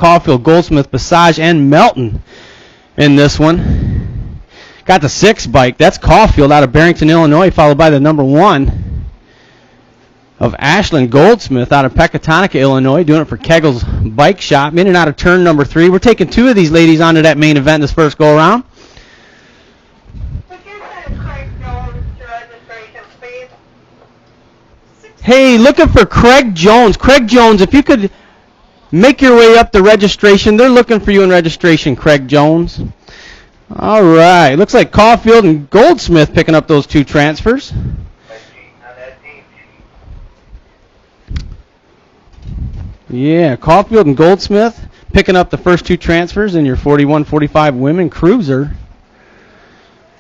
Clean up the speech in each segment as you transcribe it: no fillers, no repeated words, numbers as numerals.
Caulfield, Goldsmith, Passage, and Melton in this one. Got the 6 bike. That's Caulfield out of Barrington, Illinois, followed by the number 1 of Ashland Goldsmith out of Pecatonica, Illinois, doing it for Kegel's Bike Shop. In and out of turn number 3. We're taking 2 of these ladies onto that main event this first go-around. Hey, looking for Craig Jones. Craig Jones, if you could make your way up the registration. They're looking for you in registration, Craig Jones. All right. Looks like Caulfield and Goldsmith picking up those 2 transfers. Yeah, Caulfield and Goldsmith picking up the first 2 transfers in your 41-45 women cruiser.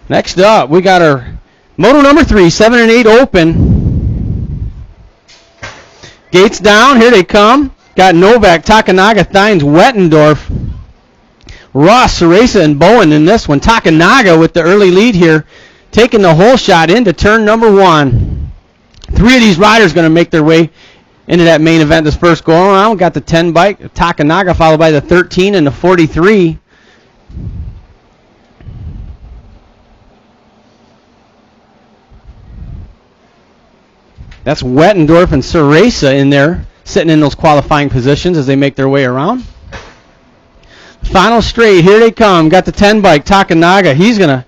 Next up, we got our moto number 3, 7 and 8 open. Gates down, here they come. Got Novak, Takanaga, Thines, Wettendorf, Ross, Ceresa, and Bowen in this one. Takanaga with the early lead here, taking the whole shot into turn number 1. 3 of these riders going to make their way into that main event this first go-around. Got the 10 bike, Takanaga, followed by the 13 and the 43. That's Wettendorf and Ceresa in there, sitting in those qualifying positions as they make their way around. Final straight, here they come. Got the 10 bike, Takanaga. He's gonna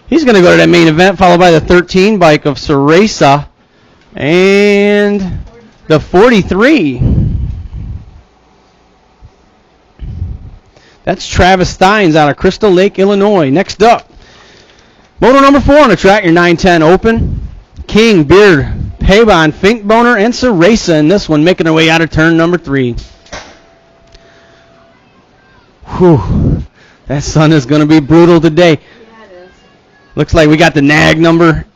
go to that main event, followed by the 13 bike of Ceresa and the 43. That's Travis Thines out of Crystal Lake, Illinois. Next up, moto number 4 on the track, your 9-10 open. King, Beard, Pabon, Finkboner, and Ceresa in this one, making their way out of turn number 3. Whew, that sun is going to be brutal today. Yeah, it is. Looks like we got the nag number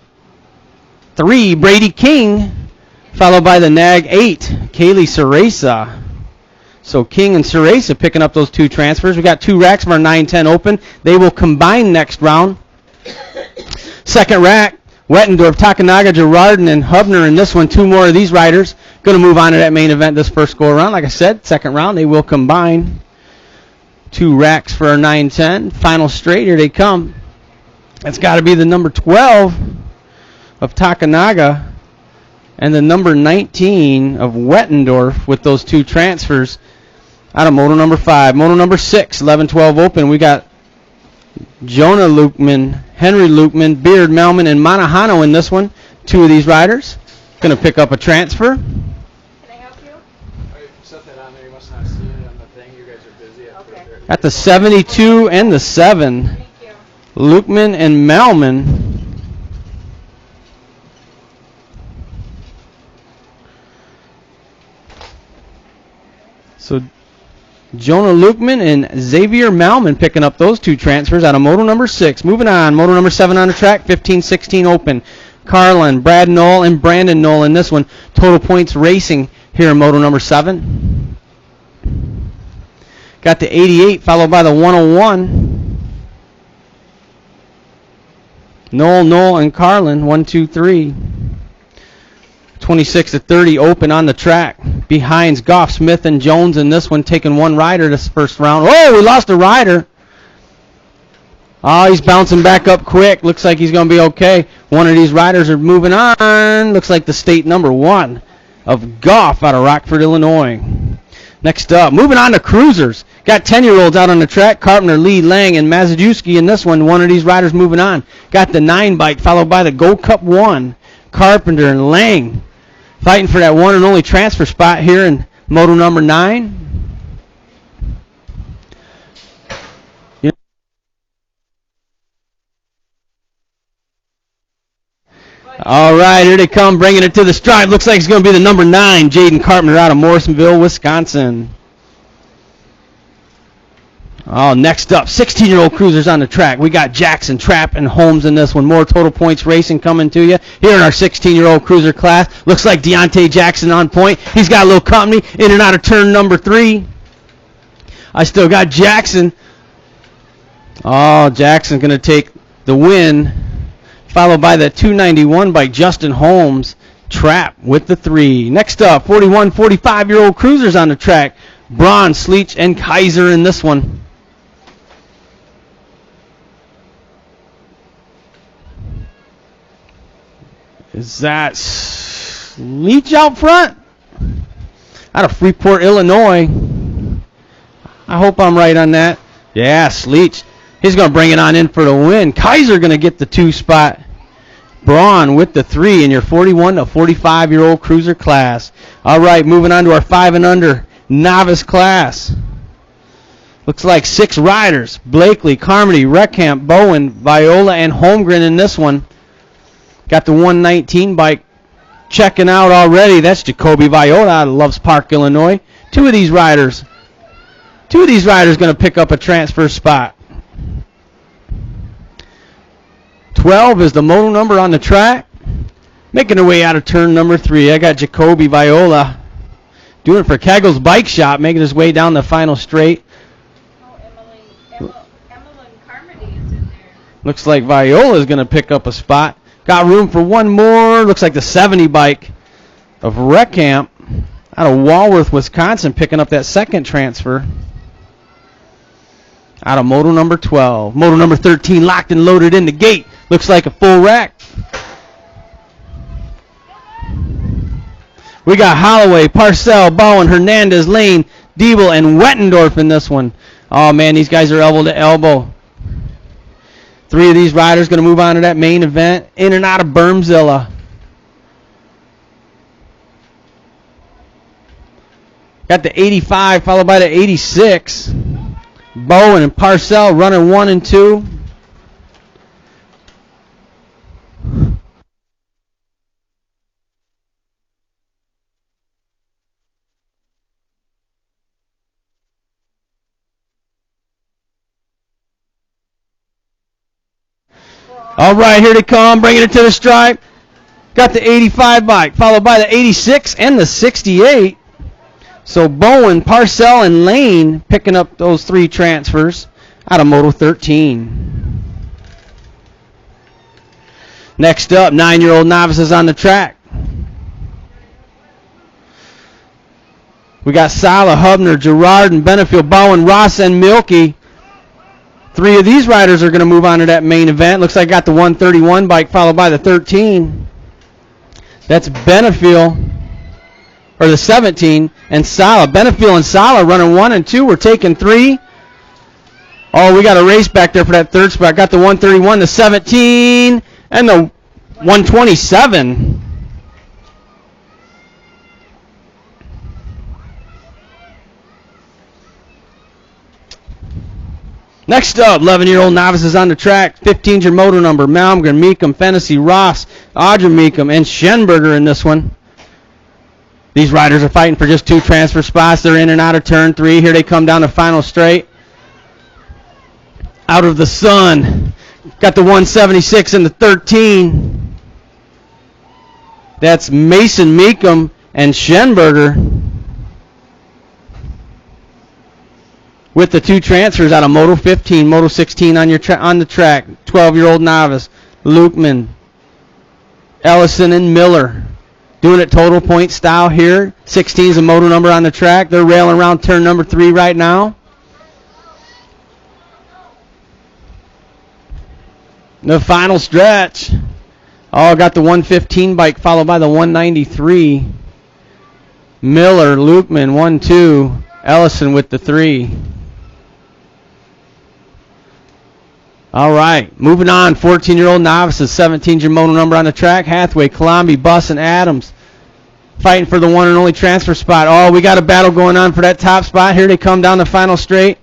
3, Brady King, followed by the nag 8, Kaylee Ceresa. So King and Ceresa picking up those 2 transfers. We got 2 racks from our 9-10 open. They will combine next round. Second rack, Wettendorf, Takanaga, Girardin, and Hubner in this one. 2 more of these riders going to move on to that main event this first go-around. Like I said, second round, they will combine. 2 racks for our 9-10. Final straight, here they come. That's got to be the number 12 of Takanaga and the number 19 of Wettendorf with those 2 transfers out of moto number 5. Moto number 6, 11-12 open. We got Jonah Lukman, Henry Lukman, Beard, Melman, and Manahano in this one. 2 of these riders going to pick up a transfer. Can I help you? I set that on there. You must not see it on the thing. You guys are busy. Okay. At the 72 and the 7, Thank you. Lukman and Melman. So Jonah Lukman and Xavier Malman picking up those 2 transfers out of moto number 6. Moving on, moto number 7 on the track, 15-16 open. Carlin, Brad Knoll, and Brandon Knoll in this one. Total Points Racing here in moto number 7. Got the 88 followed by the 101. Knoll, and Carlin, 1, 2, 3. 26-30 open on the track. Behind Goff, Smith, and Jones in this one, taking 1 rider this first round. Oh, we lost a rider. Oh, he's bouncing back up quick. Looks like he's going to be okay. One of these riders are moving on. Looks like the state number 1 of Goff out of Rockford, Illinois. Next up, moving on to cruisers. Got 10-year-olds out on the track. Carpenter, Lee, Lang, and Mazadewski in this one. One of these riders moving on. Got the 9 bike, followed by the Gold Cup 1. Carpenter and Lang fighting for that one and only transfer spot here in moto number 9. All right, here they come, bringing it to the stripe. Looks like it's going to be the number 9, Jaden Carpenter out of Morrisonville, Wisconsin. Oh, next up, 16-year-old cruisers on the track. We got Jackson, Trapp, and Holmes in this one. More Total Points Racing coming to you here in our 16-year-old cruiser class. Looks like Deontay Jackson on point. He's got a little company in and out of turn number 3. I still got Jackson. Oh, Jackson's going to take the win, followed by the 291 by Justin Holmes. Trapp with the 3. Next up, 41, 45-year-old cruisers on the track. Braun, Sleech, and Kaiser in this one. Is that Sleech out front? Out of Freeport, Illinois. I hope I'm right on that. Yeah, Sleech. He's going to bring it on in for the win. Kaiser going to get the 2 spot. Braun with the 3 in your 41 to 45-year-old cruiser class. All right, moving on to our 5 and under novice class. Looks like 6 riders. Blakely, Carmody, Reckamp, Bowen, Viola, and Holmgren in this one. Got the 119 bike checking out already. That's Jacoby Viola out of Loves Park, Illinois. Two of these riders going to pick up a transfer spot. 12 is the moto number on the track. Making her way out of turn number 3. I got Jacoby Viola doing it for Kegel's Bike Shop, making his way down the final straight. Emily Carmody is in there. Looks like Viola is going to pick up a spot. Got room for one more. Looks like the 70 bike of Reckamp out of Walworth, Wisconsin, picking up that second transfer. Out of moto number 12. Moto number 13 locked and loaded in the gate. Looks like a full rack. We got Holloway, Parcell, Bowen, Hernandez, Lane, Diebel, and Wettendorf in this one. Oh, man, these guys are elbow to elbow. 3 of these riders going to move on to that main event. In and out of Bermzilla. Got the 85 followed by the 86. Bowen and Parcell running 1 and 2. All right, here they come, bringing it to the stripe. Got the 85 bike, followed by the 86 and the 68. So Bowen, Parcell, and Lane picking up those 3 transfers out of Moto 13. Next up, 9-year-old novices on the track. We got Sala, Hubner, Gerard, and Benefield, Bowen, Ross, and Milky. 3 of these riders are going to move on to that main event. Looks like I got the 131 bike followed by the 13. That's Benefield, or the 17, and Sala. Benefield and Sala running 1 and 2. We're taking 3. Oh, we got a race back there for that 3rd spot. Got the 131, the 17, and the 127. Next up, 11-year-old novices on the track. 15's your moto number. Malmgren, Meekum, Fennessy, Ross, Audra Meekum, and Schenberger in this one. These riders are fighting for just 2 transfer spots. They're in and out of turn 3. Here they come down the final straight. Out of the sun. Got the 176 and the 13. That's Mason Meekum and Schenberger. With the 2 transfers out of Moto 15, Moto 16 on the track. 12-year-old novice, Lukeman, Ellison, and Miller. Doing it total point style here. 16 is a moto number on the track. They're railing around turn number 3 right now. The final stretch. Oh, got the 115 bike followed by the 193. Miller, Lukeman, 1-2. Ellison with the 3. All right, moving on. 14-year-old novices, 17's your moto number on the track. Hathaway, Colombi, Buss, and Adams fighting for the one and only transfer spot. Oh, we got a battle going on for that top spot. Here they come down the final straight.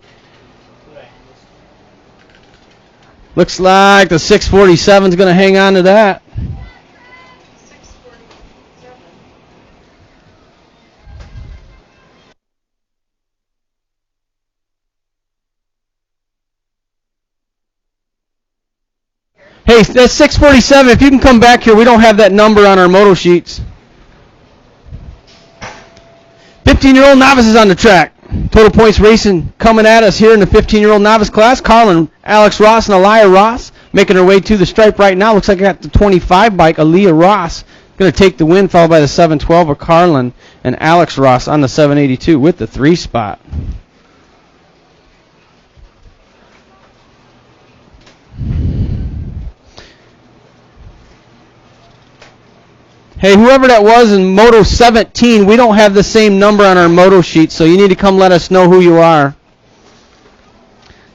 Looks like the 647 is going to hang on to that. Hey, that's 647. If you can come back here, we don't have that number on our moto sheets. 15-year-old novices on the track. Total Points Racing coming at us here in the 15-year-old novice class. Carlin, Alex Ross, and Aliyah Ross making her way to the stripe right now. Looks like I got the 25 bike, Aliyah Ross, going to take the win, followed by the 712 of Carlin and Alex Ross on the 782 with the 3 spot. Hey, whoever that was in Moto 17, we don't have the same number on our Moto sheet, so you need to come let us know who you are.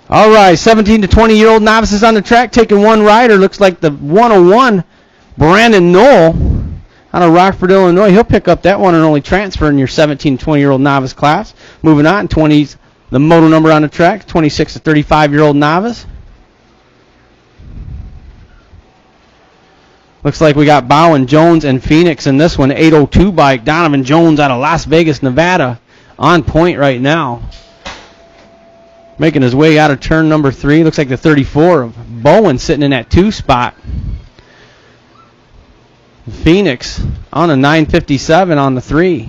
All right, 17 to 20-year-old novices on the track, taking one rider. Looks like the 101, Brandon Knoll, out of Rockford, Illinois. He'll pick up that one and only transfer in your 17 to 20-year-old novice class. Moving on, 20s, the Moto number on the track, 26 to 35-year-old novice. Looks like we got Bowen, Jones, and Phoenix in this one. 802 bike. Donovan Jones out of Las Vegas, Nevada. On point right now. Making his way out of turn number 3. Looks like the 34 of Bowen sitting in that 2 spot. Phoenix on a 957 on the 3.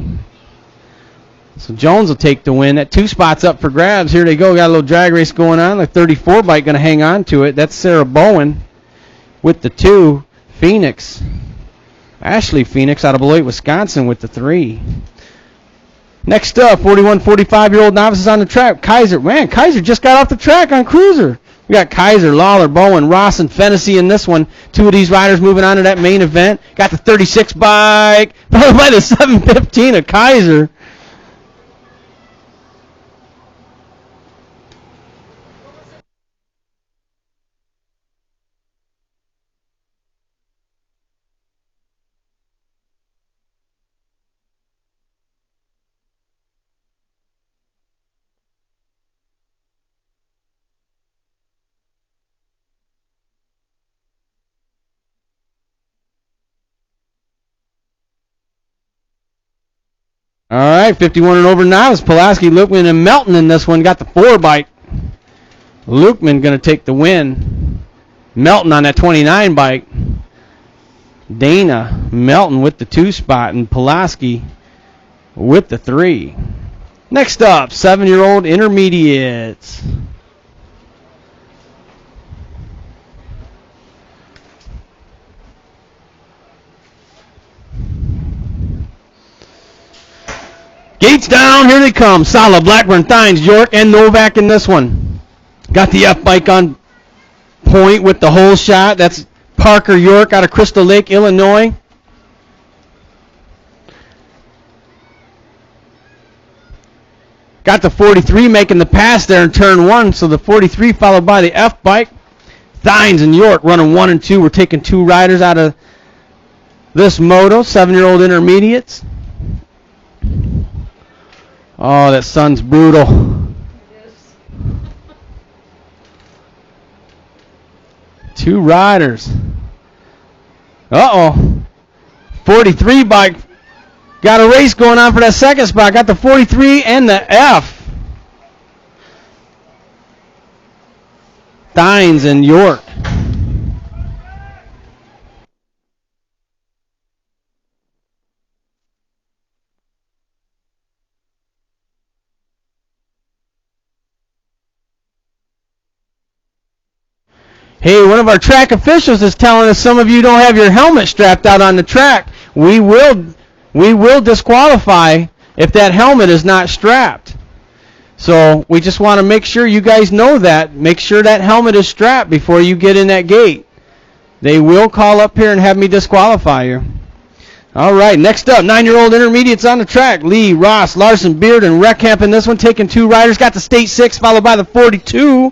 So Jones will take the win. That 2 spot's up for grabs. Here they go. Got a little drag race going on. The 34 bike going to hang on to it. That's Sarah Bowen with the 2. Phoenix, Ashley Phoenix out of Beloit, Wisconsin with the 3. Next up, 41, 45-year-old novices on the track. Kaiser, man, Kaiser just got off the track on Cruiser. We got Kaiser, Lawler, Bowen, Ross, and Fennessy in this one. 2 of these riders moving on to that main event. Got the 36 bike, followed by the 715 of Kaiser. All right, 51 and over novice. Pulaski, Lukeman, and Melton in this one. Got the 4 bike. Lukeman going to take the win. Melton on that 29 bike. Dana Melton with the 2 spot, and Pulaski with the 3. Next up, 7-year-old intermediates. Gates down, here they come. Sala, Blackburn, Thines, York, and Novak in this one. Got the F-bike on point with the hole shot. That's Parker York out of Crystal Lake, Illinois. Got the 43 making the pass there in turn 1, so the 43 followed by the F-bike. Thines and York running 1 and 2. We're taking 2 riders out of this moto, 7-year-old intermediates. Oh, that sun's brutal. It is. 2 riders. Uh-oh. 43 bike. Got a race going on for that second spot. Got the 43 and the F. Thines and York. Hey, one of our track officials is telling us some of you don't have your helmet strapped out on the track. We will disqualify if that helmet is not strapped. So we just want to make sure you guys know that. Make sure that helmet is strapped before you get in that gate. They will call up here and have me disqualify you. All right, next up, 9-year-old intermediates on the track. Lee, Ross, Larson, Beard, and Reckamp in this one, taking 2 riders. Got the state 6, followed by the 42.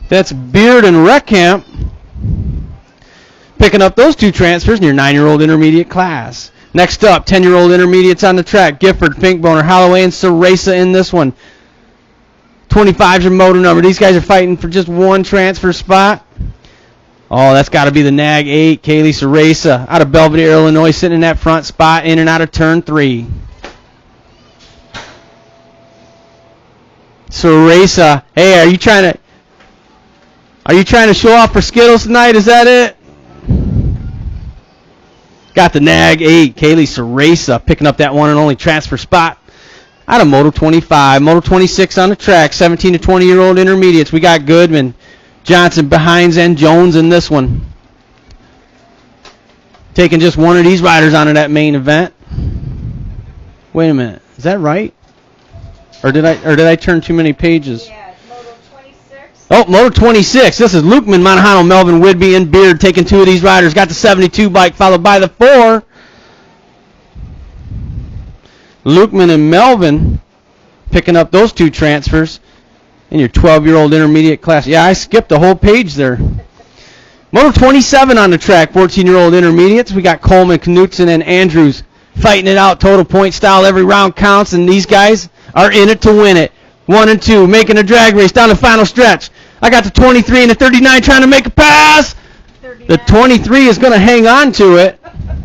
That's Beard and Reckamp picking up those 2 transfers in your 9-year-old intermediate class. Next up, 10-year-old intermediates on the track. Gifford, Finkboner, Holloway, and Ceresa in this one. 25's your motor number. These guys are fighting for just 1 transfer spot. Oh, that's got to be the Nag 8, Kaylee Ceresa, out of Belvedere, Illinois, sitting in that front spot, in and out of turn 3. Ceresa, hey, are you trying to show off for Skittles tonight? Is that it? Got the Nag 8, Kaylee Ceresa, picking up that 1 and only transfer spot out of Moto 25. Moto 26 on the track, 17 to 20-year-old intermediates. We got Goodman, Johnson, Behinds, and Jones in this one. Taking just one of these riders onto that main event. Wait a minute. Is that right? Or did I turn too many pages? Yeah, Moto 26. Oh, Moto 26. This is Lukeman, Monahano, Melvin, Whidbey, and Beard taking two of these riders. Got the 72 bike followed by the 4. Lukeman and Melvin picking up those two transfers in your 12-year-old intermediate class. Yeah, I skipped a whole page there. Moto 27 on the track, 14-year-old intermediates. We got Coleman, Knutson, and Andrews fighting it out, total point style. Every round counts, and these guys are in it to win it. 1 and 2, making a drag race down the final stretch. I got the 23 and the 39 trying to make a pass. 39. The 23 is going to hang on to it. Oh,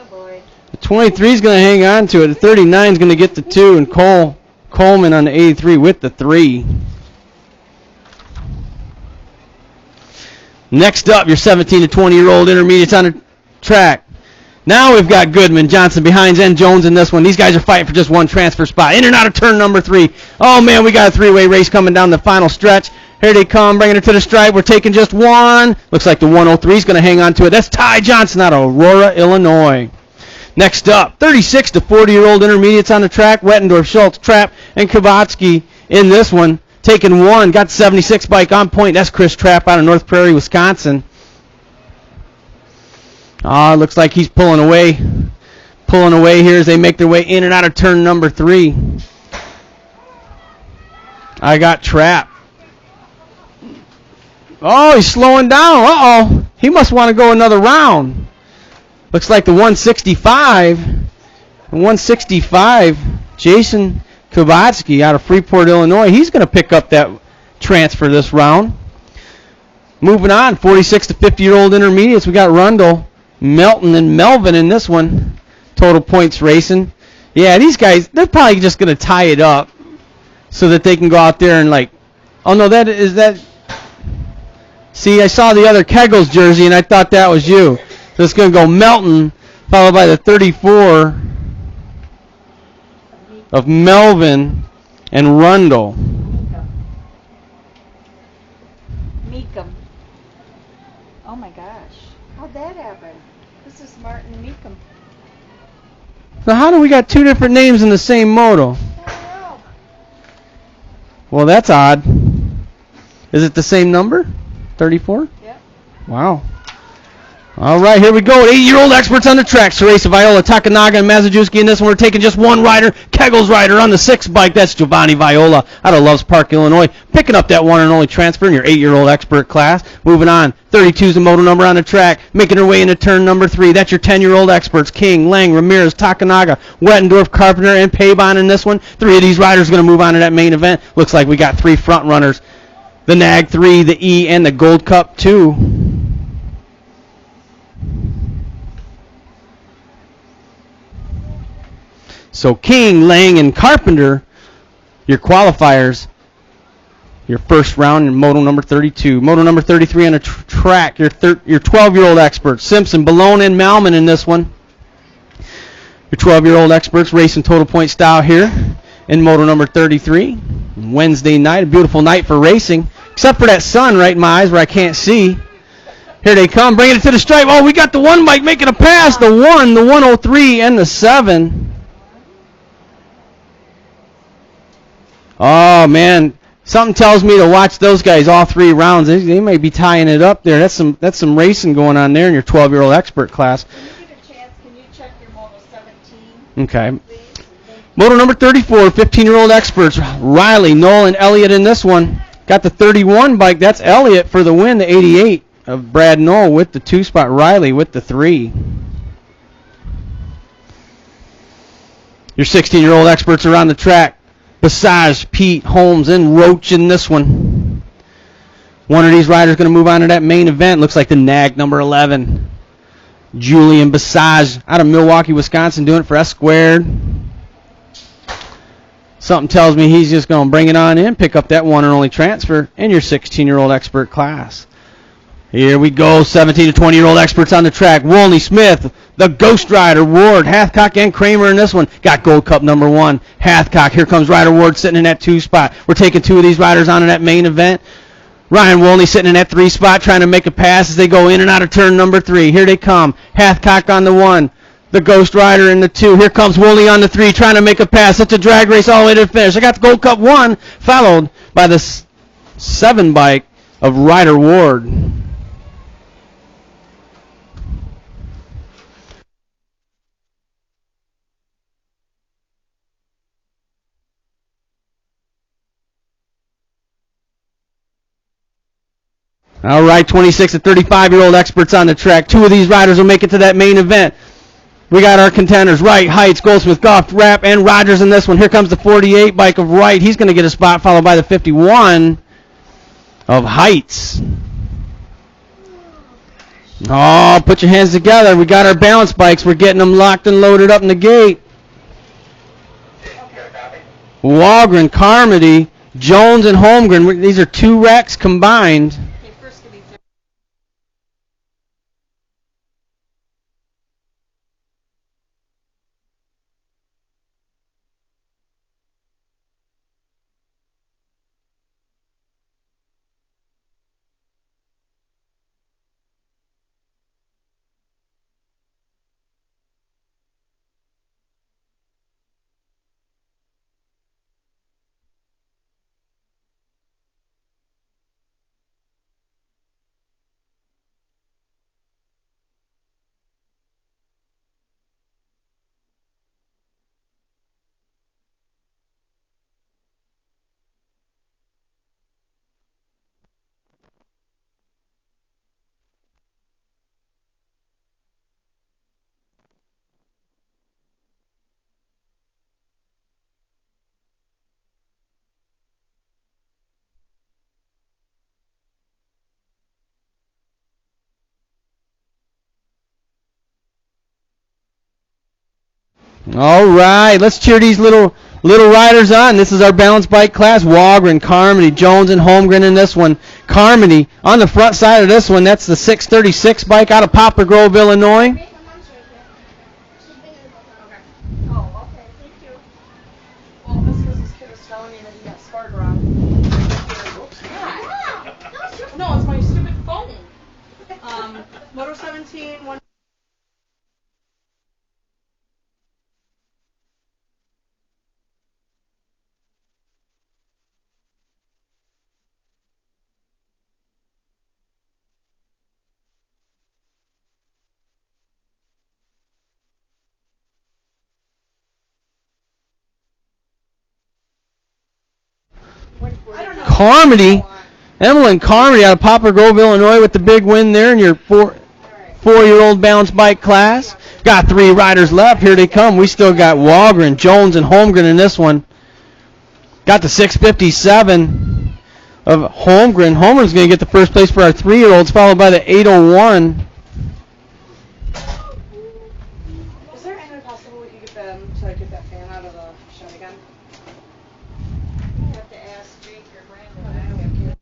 boy. The 23 is going to hang on to it. The 39 is going to get the 2, and Coleman on the 83 with the 3. Next up, your 17 to 20-year-old intermediates on the track. Now we've got Goodman, Johnson behind Zen Jones in this one. These guys are fighting for just one transfer spot. In and out of turn number 3. Oh, man, we got a three-way race coming down the final stretch. Here they come, bringing it to the stripe. We're taking just one. Looks like the 103 is going to hang on to it. That's Ty Johnson out of Aurora, Illinois. Next up, 36 to 40-year-old intermediates on the track. Wettendorf, Schultz, Trapp, and Kubatsky in this one. Taking one, got the 76 bike on point. That's Chris Trapp out of North Prairie, Wisconsin. Looks like he's pulling away here as they make their way in and out of turn number 3. I got Trapp. Oh, he's slowing down. Uh-oh. He must want to go another round. Looks like the 165. Jason Kubatsky out of Freeport, Illinois. He's going to pick up that transfer this round. Moving on, 46 to 50-year-old intermediates. We got Rundle, Melton, and Melvin in this one. Total points racing. Yeah, these guys, they're probably just going to tie it up so that they can go out there and oh, no, see, I saw the other Kegels jersey, and I thought that was you. So it's going to go Melton, followed by the 34 of Melvin and Rundle. Meekum. Oh my gosh. How'd that happen? This is Martin Meekum. So how do we got two different names in the same moto? I don't know. Well, that's odd. Is it the same number? 34? Yep. Wow. All right, here we go. 8-year-old experts on the track. Ceresa, Viola, Takanaga, and Mazajewski in this one. We're taking just one rider. Kegel's rider on the 6 bike. That's Giovanni Viola out of Loves Park, Illinois. Picking up that one and only transfer in your 8-year-old expert class. Moving on. 32 is the moto number on the track. Making her way into turn number 3. That's your 10-year-old experts. King, Lang, Ramirez, Takanaga, Wettendorf, Carpenter, and Paybon in this one. 3 of these riders are going to move on to that main event. Looks like we got 3 front runners. The NAG 3, the E, and the Gold Cup 2. So King, Lang, and Carpenter, your qualifiers, your first round in moto number 32. Moto number 33 on the track, your 12-year-old experts. Simpson, Balone, and Malman in this one. Your 12-year-old experts racing total point style here in moto number 33. Wednesday night, a beautiful night for racing, except for that sun right in my eyes where I can't see. Here they come, bringing it to the stripe. Oh, we got the 1 bike making a pass. The 1, the 103, and the 7. Oh, man. Something tells me to watch those guys all 3 rounds. They may be tying it up there. That's some racing going on there in your 12-year-old expert class. When you get a chance, can you check your Moto 17? Okay. Please? Moto number 34, 15-year-old experts. Riley, Noel, and Elliott in this one. Got the 31 bike. That's Elliott for the win, the 88 of Brad Noel with the 2-spot. Riley with the 3. Your 16-year-old experts are on the track. Basage, Pete, Holmes, and Roach in this one. One of these riders going to move on to that main event. Looks like the NAG number 11. Julian Basage out of Milwaukee, Wisconsin, doing it for S-Squared. Something tells me he's just going to bring it on in, pick up that one and only transfer in your 16-year-old expert class. Here we go, 17 to 20-year-old experts on the track. Wolney, Smith, the Ghost Rider, Ward, Hathcock, and Kramer in this one. Got Gold Cup number 1, Hathcock. Here comes Ryder Ward sitting in that 2 spot. We're taking 2 of these riders on in that main event. Ryan Wolney sitting in that 3 spot trying to make a pass as they go in and out of turn number 3. Here they come. Hathcock on the 1. The Ghost Rider in the 2. Here comes Wolney on the 3 trying to make a pass. It's a drag race all the way to the finish. I got the Gold Cup 1 followed by the 7 bike of Ryder Ward. All right, 26 to 35-year-old experts on the track. 2 of these riders will make it to that main event. We got our contenders, Wright, Heights, Goldsmith, Goff, Rapp, and Rogers in this one. Here comes the 48 bike of Wright. He's going to get a spot, followed by the 51 of Heights. Oh, put your hands together. We got our balance bikes. We're getting them locked and loaded up in the gate. Walgren, Carmody, Jones, and Holmgren. These are 2 wrecks combined. All right, let's cheer these little riders on. This is our balance bike class. Walgren, Carmody, Jones, and Holmgren in this one. Carmody on the front side of this one. That's the 636 bike out of Poplar Grove, Illinois. Oh, okay. Thank you. Well, this is this kid was telling me that he got scarred wrong. No, it's my stupid phone. Moto 17, 1. Carmody, Emmeline Carmody out of Poplar Grove, Illinois with the big win there in your 4-year-old balance bike class. Got 3 riders left. Here they come. We still got Walgren, Jones, and Holmgren in this one. Got the 657 of Holmgren. Holmgren's going to get the first place for our 3-year-olds, followed by the 801. Is there any way possible we could get them to get that fan out of the shed again? You have to ask Jake or Brandon.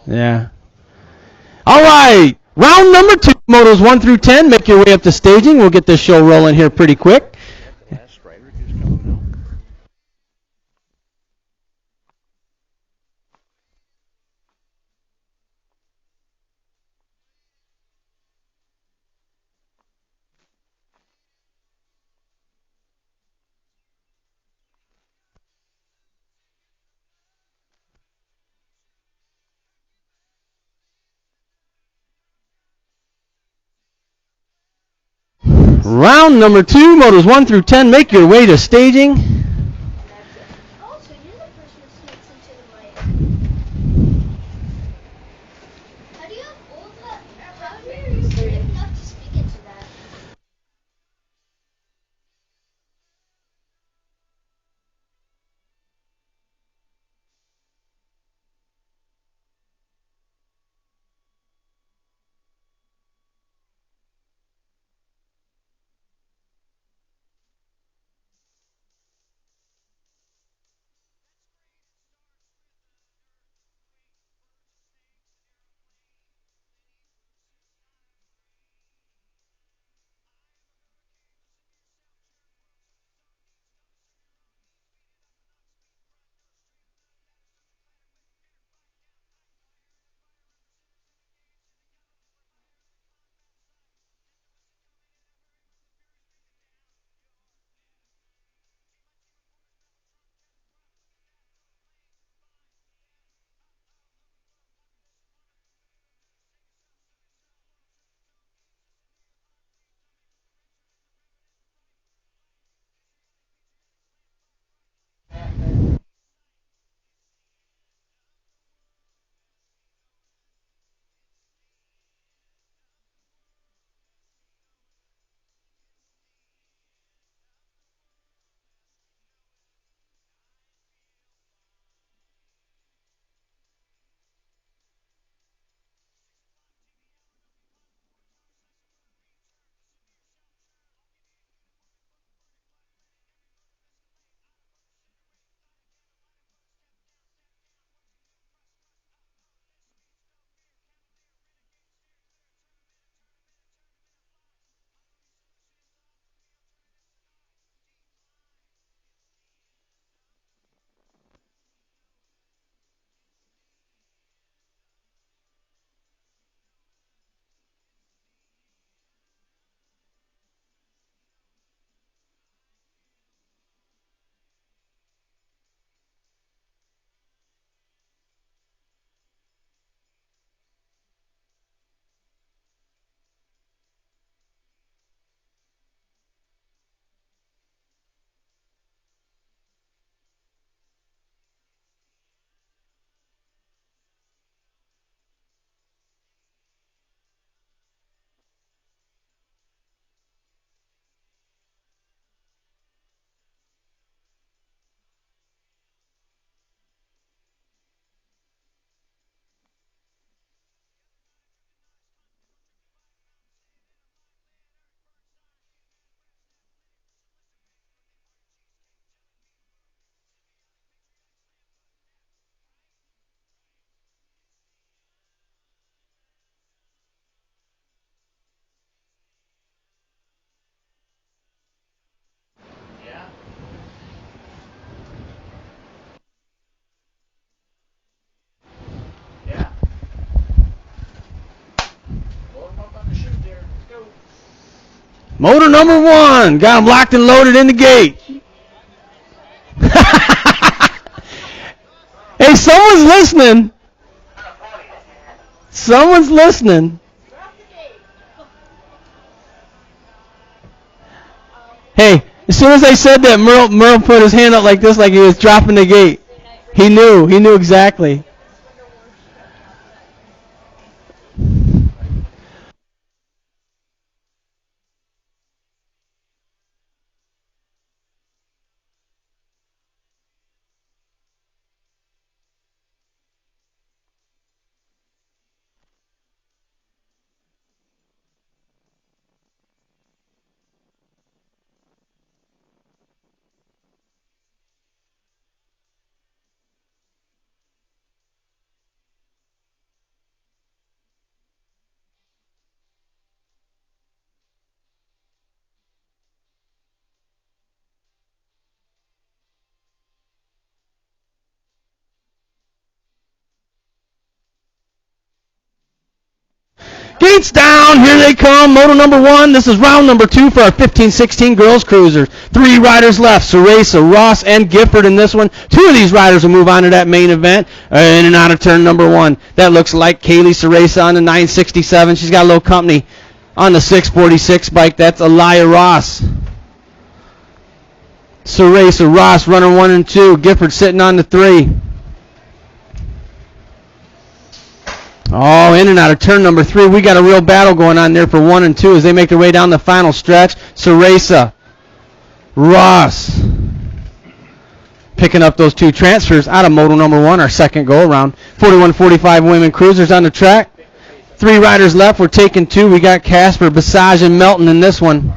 Yeah. All right. Round number 2, motos 1 through 10. Make your way up to staging. We'll get this show rolling here pretty quick. Round number 2, motos 1 through 10. Make your way to staging. Oh, so you're the person who sneaks into the mic. How do you have all that? How do you brave enough to speak into that? Yeah. Yeah. Load them up on the chute there. Let's go. Motor number 1. Got him locked and loaded in the gate. Hey, someone's listening. Someone's listening. Hey, as soon as I said that, Merle put his hand up like this, like he was dropping the gate. He knew. He knew exactly. Gates down. Here they come. Moto number 1. This is round number 2 for our 15-16 girls cruisers. 3 riders left. Ceresa, Ross, and Gifford in this one. 2 of these riders will move on to that main event. In and out of turn number 1. That looks like Kaylee Ceresa on the 967. She's got a little company on the 646 bike. That's Elia Ross. Ceresa, Ross running 1 and 2. Gifford sitting on the 3. Oh, in and out of turn number 3. We got a real battle going on there for 1 and 2 as they make their way down the final stretch. Ceresa, Ross, picking up those 2 transfers out of Moto number 1, our second go around. 41-45 women cruisers on the track. 3 riders left. We're taking 2. We got Casper, Basage, and Melton in this one.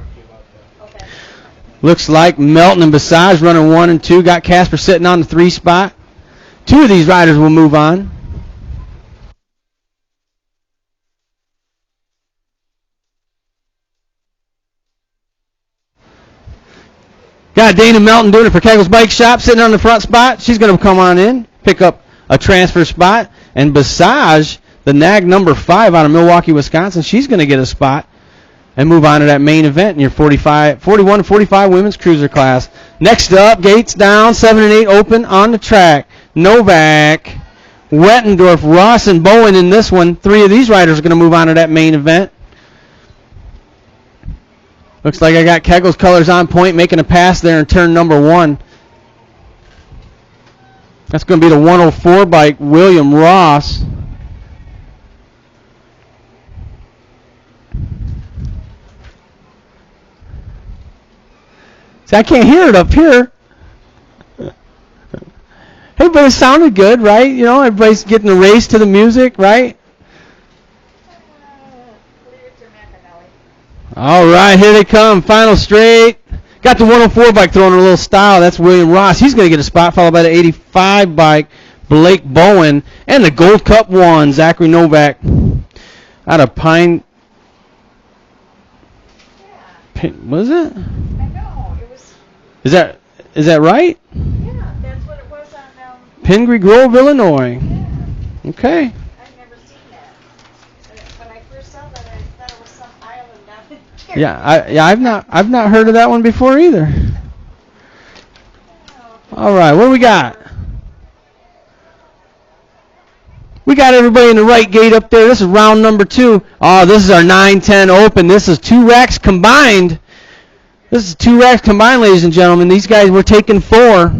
Looks like Melton and Basage running 1 and 2. Got Casper sitting on the 3 spot. 2 of these riders will move on. Got Dana Melton doing it for Keggles Bike Shop, sitting on the front spot. She's going to come on in, pick up a transfer spot. And Basage, the nag number 5 out of Milwaukee, Wisconsin, she's going to get a spot and move on to that main event in your 41-45 women's cruiser class. Next up, Gates down, 7 and 8 open on the track. Novak, Wettendorf, Ross, and Bowen in this one. 3 of these riders are going to move on to that main event. Looks like I got Keggles colors on point, making a pass there in turn number 1. That's going to be the 104 bike, William Ross. See, I can't hear it up here. Hey, but it sounded good, right? You know, everybody's getting a race to the music, right? All right, here they come. Final straight. Got the 104 bike throwing a little style. That's William Ross. He's going to get a spot, followed by the 85 bike, Blake Bowen. And the Gold Cup 1, Zachary Novak. Out of Pine. Was it? I know. It was. Is that right? Yeah, that's what it was on. Pingree Grove, Illinois. Yeah. Okay. I've never seen that. When I first saw that, I thought it was some island down there. Yeah, I've not heard of that one before either. All right, what do we got? We got everybody in the right gate up there. This is round number 2. Oh, this is our 9-10 open. This is 2 racks combined. This is 2 racks combined, ladies and gentlemen. These guys were taking 4.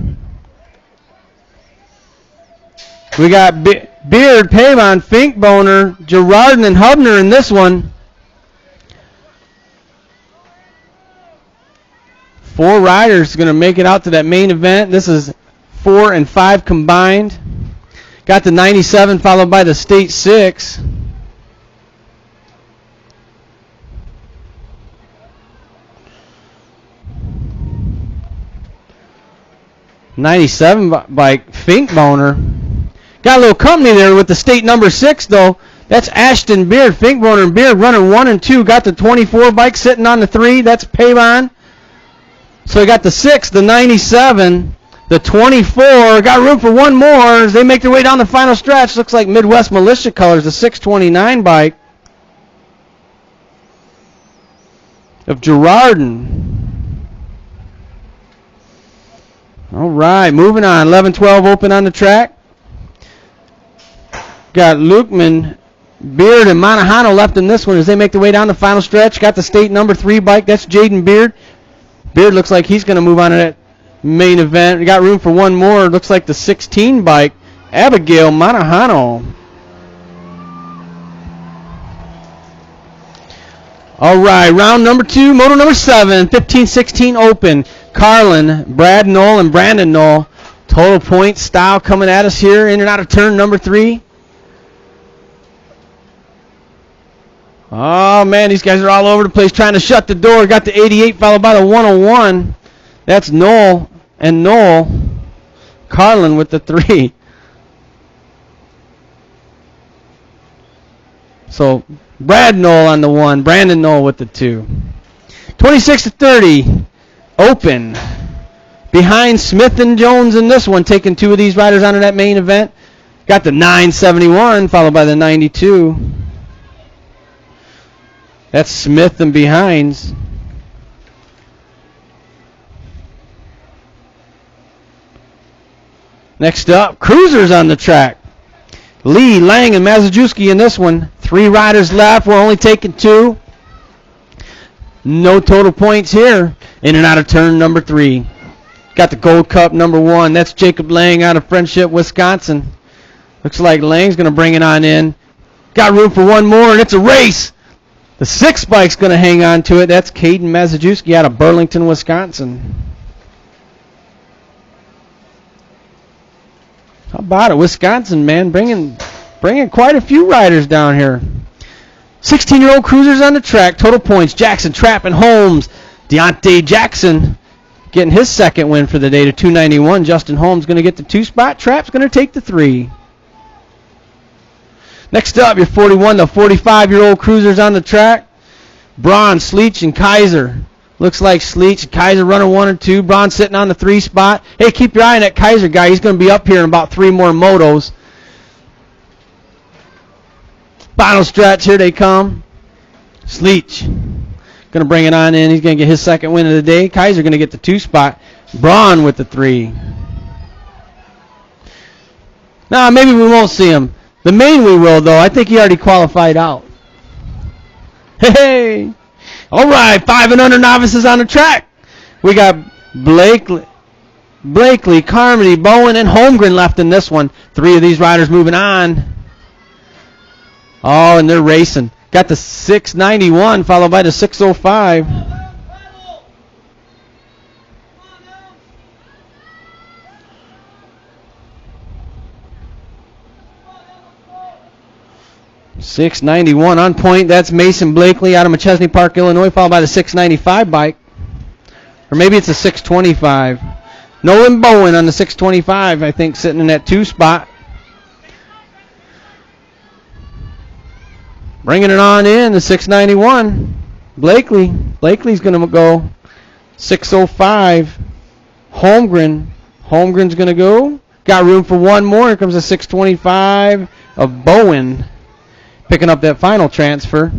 We got Beard, Pavon, Finkboner, Girardin, and Hubner in this one. 4 riders going to make it out to that main event. This is 4 and 5 combined. Got the 97 followed by the State 6. '97 bike Finkboner. Got a little company there with the State number 6 though. That's Ashton Beard, Finkboner and Beard running 1 and 2. Got the 24 bike sitting on the 3. That's Pavon. So we got the 6, the 97, the 24. Got room for 1 more as they make their way down the final stretch. Looks like Midwest Militia colors, the 629 bike of Girardin. All right, moving on. 11-12 open on the track. Got Lukeman, Beard, and Monahano left in this one as they make their way down the final stretch. Got the State number 3 bike. That's Jaden Beard. Beard looks like he's going to move on to that main event. We got room for 1 more. Looks like the 16 bike, Abigail Monahano. All right, round number 2, moto number 7, 15-16 open. Carlin, Brad Knoll, and Brandon Knoll. Total point style coming at us here in and out of turn number 3. Oh, man, these guys are all over the place trying to shut the door. Got the 88 followed by the 101. That's Knoll and Knoll. Carlin with the 3. So Brad Knoll on the 1, Brandon Knoll with the 2. 26-30, open. Behind Smith and Jones in this one, taking 2 of these riders onto that main event. Got the 971 followed by the 92. That's Smith and behinds. Next up, cruisers on the track. Lee, Lang, and Mazajewski in this one. 3 riders left. We're only taking 2. No total points here. In and out of turn number 3. Got the Gold Cup number 1. That's Jacob Lang out of Friendship, Wisconsin. Looks like Lang's going to bring it on in. Got room for one more, and it's a race. The 6 bike's going to hang on to it. That's Caden Mazajewski out of Burlington, Wisconsin. How about it? Wisconsin, man, bringing quite a few riders down here. 16-year-old cruisers on the track. Total points, Jackson, Trapp, and Holmes. Deontay Jackson getting his second win for the day to 291. Justin Holmes going to get the 2 spot. Trapp's going to take the 3. Next up, your 41 to 45-year-old cruisers on the track. Braun, Sleech, and Kaiser. Looks like Sleech and Kaiser running 1 and 2. Braun sitting on the 3 spot. Hey, keep your eye on that Kaiser guy. He's going to be up here in about 3 more motos. Final stretch, here they come. Sleech going to bring it on in. He's going to get his second win of the day. Kaiser going to get the 2 spot. Braun with the 3. Now, maybe we won't see him. The main we will, though. I think he already qualified out. Hey! All right, 5 and under novices on the track. We got Blakely, Carmody, Bowen, and Holmgren left in this one. 3 of these riders moving on. Oh, and they're racing. Got the 691 followed by the 605. .691 on point. That's Mason Blakely out of Machesney Park, Illinois, followed by the 695 bike. Or maybe it's a 625. Nolan Bowen on the 625, I think, sitting in that 2 spot. Bringing it on in, the 691. Blakely's going to go 605. Holmgren's going to go. Got room for one more. Here comes the 625 of Bowen. Picking up that final transfer.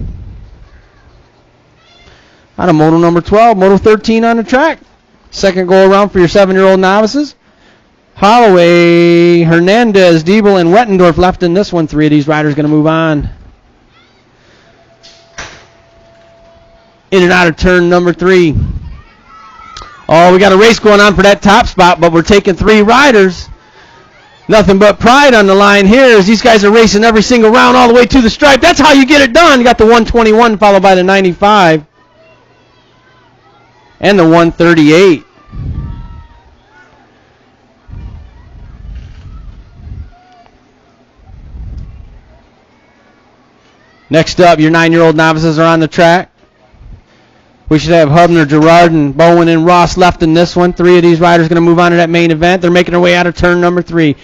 Out of moto number 12, moto 13 on the track. Second go around for your 7-year-old novices. Holloway, Hernandez, Diebel, and Wettendorf left in this one. 3 of these riders going to move on. In and out of turn number 3. Oh, we got a race going on for that top spot, but we're taking 3 riders. Nothing but pride on the line here as these guys are racing every single round all the way to the stripe. That's how you get it done. You got the 121 followed by the 95 and the 138. Next up, your 9-year-old novices are on the track. We should have Hubner, Gerard, and Bowen and Ross left in this one. 3 of these riders going to move on to that main event. They're making their way out of turn number 3.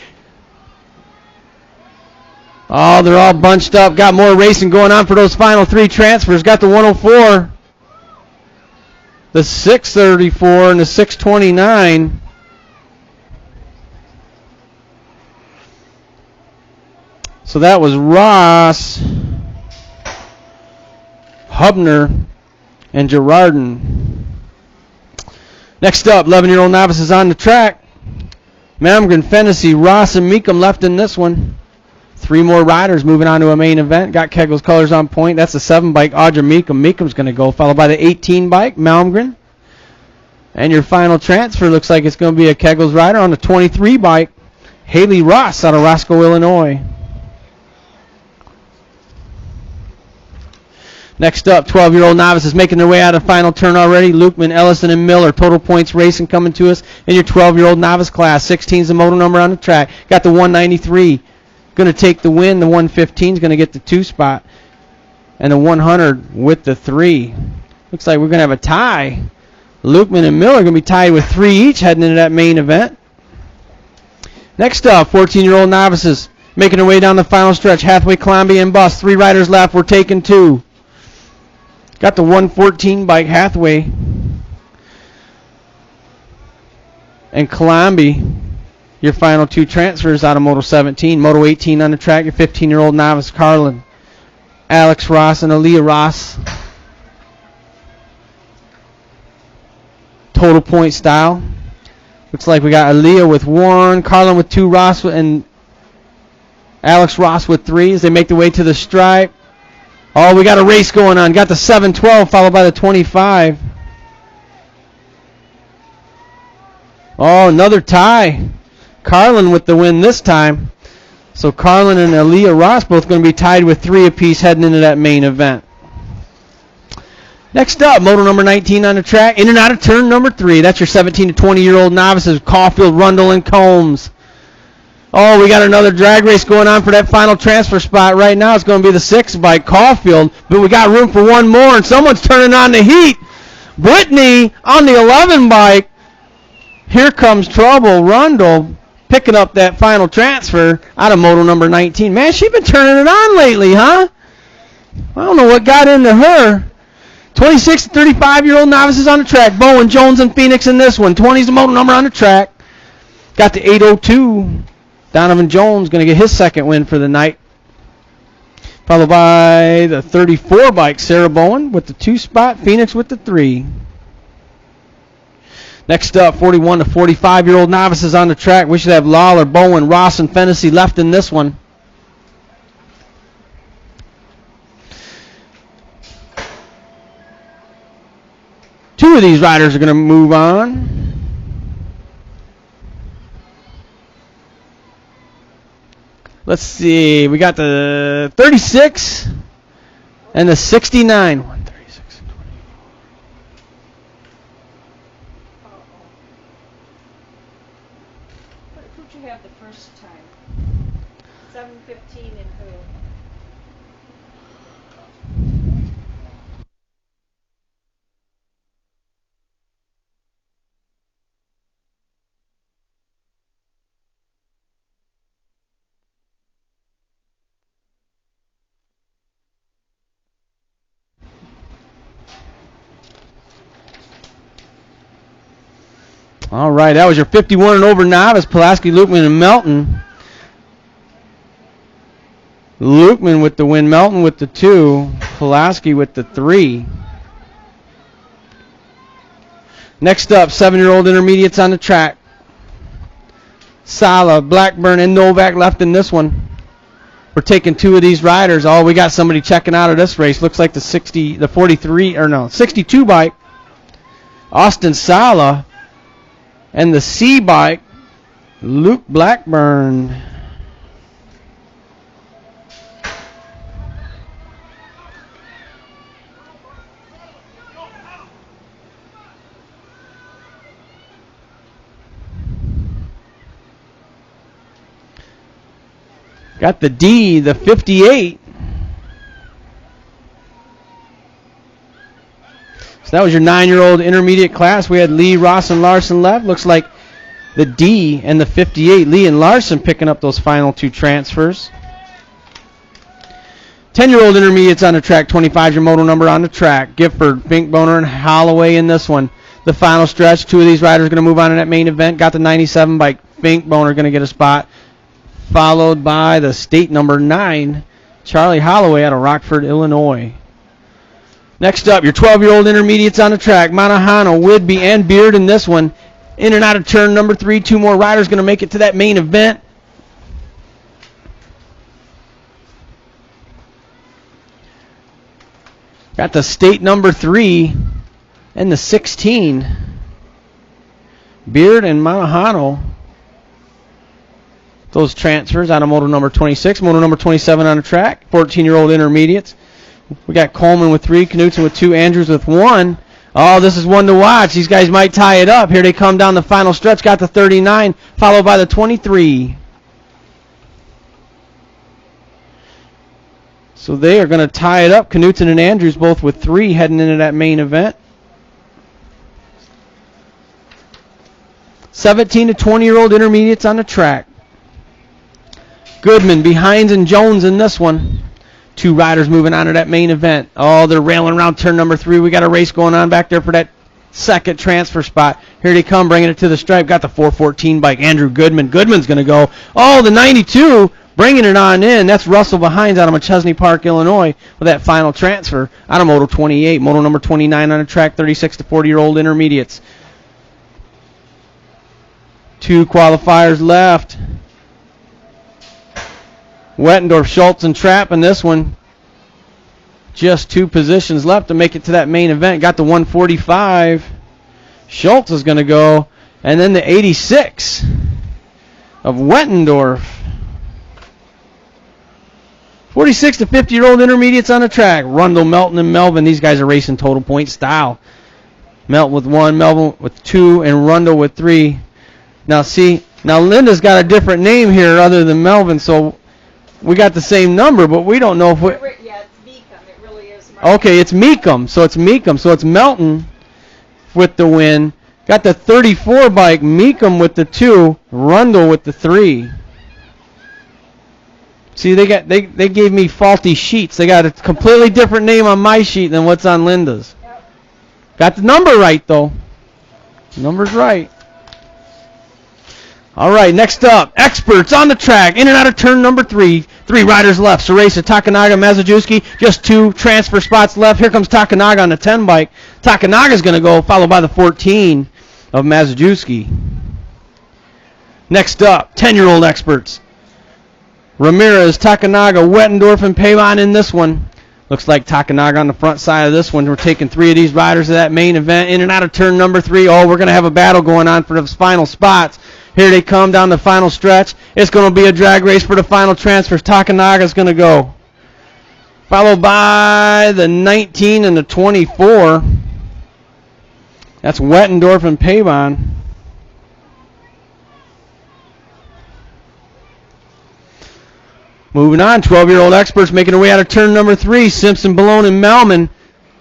Oh, they're all bunched up. Got more racing going on for those final 3 transfers. Got the 104, the 634, and the 629. So that was Ross, Hubner, and Gerardin. Next up, 11-year-old novices on the track. Mamgren, Fennessy, Ross, and Meekum left in this one. 3 more riders moving on to a main event. Got Kegel's colors on point. That's the 7 bike, Audra Meekum. Meekum's going to go, followed by the 18 bike, Malmgren. And your final transfer looks like it's going to be a Kegel's rider on the 23 bike, Haley Ross out of Roscoe, Illinois. Next up, 12-year-old novices making their way out of final turn already. Lukeman, Ellison, and Miller. Total points racing coming to us in your 12-year-old novice class. 16 is the motor number on the track. Got the 193. Going to take the win. The 115 is going to get the 2 spot. And the 100 with the 3. Looks like we're going to have a tie. Lukeman and Miller are going to be tied with 3 each heading into that main event. Next up, 14-year-old novices making their way down the final stretch. Hathaway, Columbia, and Bus. 3 riders left. We're taking 2. Got the 114 bike, Hathaway. And Columbia. Your final 2 transfers out of Moto 17. Moto 18 on the track, your 15-year-old novice, Carlin. Alex Ross and Aaliyah Ross total point style. Looks like we got Aaliyah with 1, Carlin with 2, Ross and Alex Ross with 3 as they make their way to the stripe. Oh, we got a race going on. Got the 7-12 followed by the 25. Oh, another tie. Carlin with the win this time. So Carlin and Aaliyah Ross both going to be tied with 3 apiece heading into that main event. Next up, moto number 19 on the track, in and out of turn number 3. That's your 17 to 20-year-old novices, Caulfield, Rundle, and Combs. Oh, we got another drag race going on for that final transfer spot. Right now it's going to be the 6 by Caulfield, but we got room for one more, and someone's turning on the heat. Brittany on the 11 bike. Here comes trouble. Rundle picking up that final transfer out of moto number 19. Man, she's been turning it on lately, huh? I don't know what got into her. 26 to 35-year-old novices on the track. Bowen, Jones, and Phoenix in this one. 20's the moto number on the track. Got the 802. Donovan Jones going to get his second win for the night. Followed by the 34 bike, Sarah Bowen with the 2 spot. Phoenix with the 3. Next up, 41 to 45-year-old novices on the track. We should have Lawler, Bowen, Ross, and Fennessy left in this one. Two of these riders are going to move on. Let's see. We got the 36 and the 69. 136 and 24. Who'd you have the first time? 7:15 and who? All right, that was your 51 and over novice, Pulaski, Lukeman, and Melton. Lukeman with the win, Melton with the 2, Pulaski with the 3. Next up, 7-year-old intermediates on the track. Sala, Blackburn, and Novak left in this one. We're taking 2 of these riders. Oh, we got somebody checking out of this race. Looks like the 62 bike. Austin Sala. And the C bike, Luke Blackburn. Got the D, the 58. So that was your 9-year-old intermediate class. We had Lee, Ross, and Larson left. Looks like the D and the 58. Lee and Larson picking up those final 2 transfers. 10-year-old intermediates on the track. 25 your moto number on the track. Gifford, Finkboner, and Holloway in this one. The final stretch. 2 of these riders are going to move on in that main event. Got the 97 by Finkboner going to get a spot. Followed by the state number 9, Charlie Holloway out of Rockford, Illinois. Next up, your 12-year-old intermediates on the track. Monahano, Whidbey, and Beard in this one. In and out of turn number 3. 2 more riders going to make it to that main event. Got the state number 3 and the 16. Beard and Monahano. Those transfers out of moto number 26. Moto number 27 on the track. 14-year-old intermediates. We got Coleman with 3, Knutson with 2, Andrews with 1. Oh, this is one to watch. These guys might tie it up. Here they come down the final stretch. Got the 39, followed by the 23. So they are going to tie it up. Knutson and Andrews both with 3 heading into that main event. 17 to 20-year-old intermediates on the track. Goodman, Behinds, and Jones in this one. 2 riders moving on to that main event. Oh, they're railing around turn number 3. We got a race going on back there for that second transfer spot. Here they come, bringing it to the stripe. Got the 414 bike, Andrew Goodman. Goodman's going to go. Oh, the 92, bringing it on in. That's Russell Behinds out of McChesney Park, Illinois, with that final transfer out of Moto 28. Moto number 29 on the track, 36 to 40-year-old intermediates. 2 qualifiers left. Wettendorf, Schultz, and Trapp in this one. Just 2 positions left to make it to that main event. Got the 145. Schultz is going to go. And then the 86 of Wettendorf. 46 to 50-year-old intermediates on the track. Rundle, Melton, and Melvin. These guys are racing total point style. Melton with 1, Melvin with 2, and Rundle with 3. Now Linda's got a different name here other than Melvin, so we got the same number, but we don't know if we... Yeah, it's Beacom. It really is. Okay, it's Meekum. So it's Melton with the win. Got the 34 bike, Meekum with the 2, Rundle with the 3. See, they gave me faulty sheets. They got a completely different name on my sheet than what's on Linda's. Yep. Got the number right, though. Number's right. All right, next up, experts on the track, in and out of turn number 3. 3 riders left, Sarasa, Takanaga, Mazajewski, just 2 transfer spots left. Here comes Takanaga on the 10 bike. Takanaga's going to go, followed by the 14 of Mazajewski. Next up, 10-year-old experts. Ramirez, Takanaga, Wettendorf, and Pavon in this one. Looks like Takanaga on the front side of this one. We're taking 3 of these riders to that main event, in and out of turn number 3. Oh, we're going to have a battle going on for those final spots. Here they come down the final stretch. It's going to be a drag race for the final transfers. Takanaga's going to go. Followed by the 19 and the 24. That's Wettendorf and Pavon. Moving on, 12-year-old experts making their way out of turn number 3. Simpson, Balone, and Melman.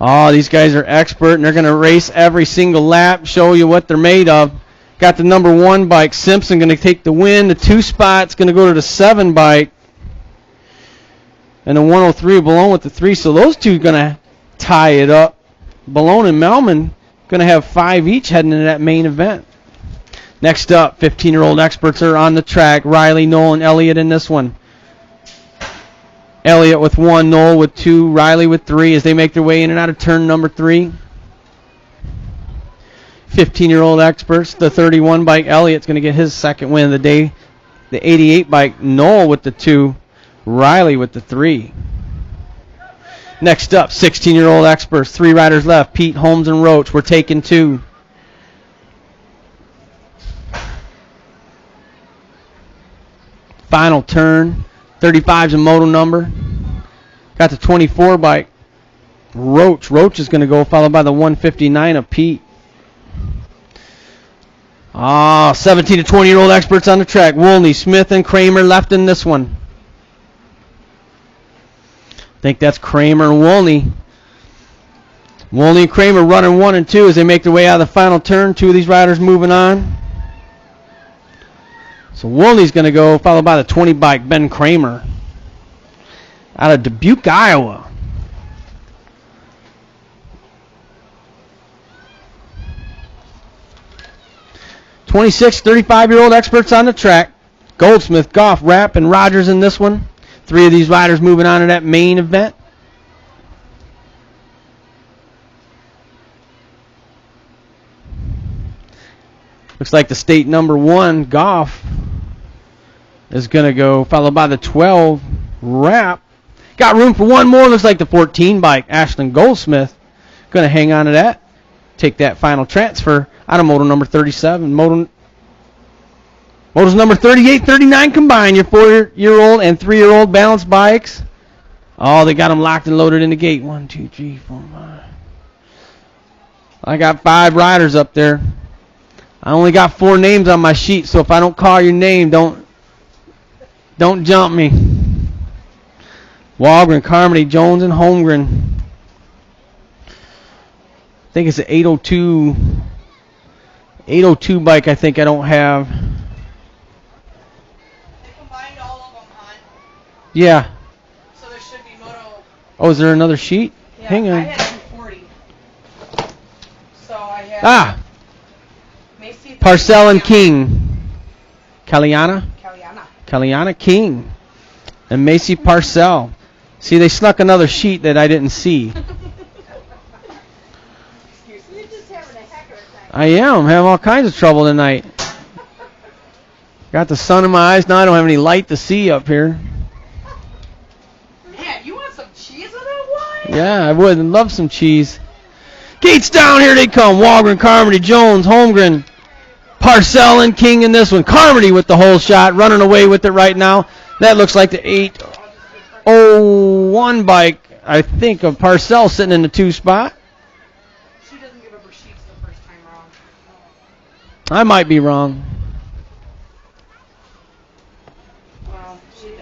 Oh, these guys are expert, and they're going to race every single lap, show you what they're made of. Got the number 1 bike. Simpson going to take the win. The 2 spot's going to go to the 7 bike. And the 103, Balone with the 3. So those 2 are going to tie it up. Balone and Melman going to have 5 each heading into that main event. Next up, 15-year-old experts are on the track. Riley, Noel, and Elliott in this one. Elliott with 1, Noel with 2, Riley with 3 as they make their way in and out of turn number 3. 15-year-old experts, the 31 bike, Elliott's going to get his second win of the day. The 88 bike, Noel with the 2, Riley with the 3. Next up, 16-year-old experts, 3 riders left, Pete, Holmes, and Roach. We're taking 2. Final turn, 35's a moto number. Got the 24 bike, Roach. Roach is going to go, followed by the 159 of Pete. 17 to 20-year-old experts on the track. Woolney, Smith, and Kramer left in this one. I think that's Kramer and Woolney. Woolney and Kramer running 1 and 2 as they make their way out of the final turn. 2 of these riders moving on. So Woolney's going to go, followed by the 20 bike, Ben Kramer, out of Dubuque, Iowa. 26, 35-year-old experts on the track. Goldsmith, Goff, Rapp, and Rogers in this one. 3 of these riders moving on to that main event. Looks like the state number 1, Goff, is going to go, followed by the 12, Rapp. Got room for 1 more. Looks like the 14 bike, Ashland Goldsmith, going to hang on to that. Take that final transfer out of moto number 37. Motos number 38, 39 combined. Your 4-year-old and 3-year-old balanced bikes. Oh, they got them locked and loaded in the gate. 1, 2, 3, 4, 5. I got 5 riders up there. I only got 4 names on my sheet, so if I don't call your name, don't jump me. Walgren, Carmody, Jones, and Holmgren. I think it's an 802 bike I think I don't have. They combined all of them, hon. Yeah. So there should be moto. Oh, is there another sheet? Yeah, Hang on. I had 240. So I had Macy, Parcell and King. Caliana, King. And Macy Parcell. See, they snuck another sheet that I didn't see. You're just having a heck of a time. I am having all kinds of trouble tonight. Got the sun in my eyes. Now I don't have any light to see up here. Man, you want some cheese with that wine? Yeah, I would love some cheese. Gates down, here they come. Walgren, Carmody, Jones, Holmgren, Parcell, and King in this one. Carmody with the whole shot, running away with it right now. That looks like the 801 bike, I think, of Parcell sitting in the 2 spot. She doesn't give up her sheets the first time wrong. I might be wrong. Well, she does.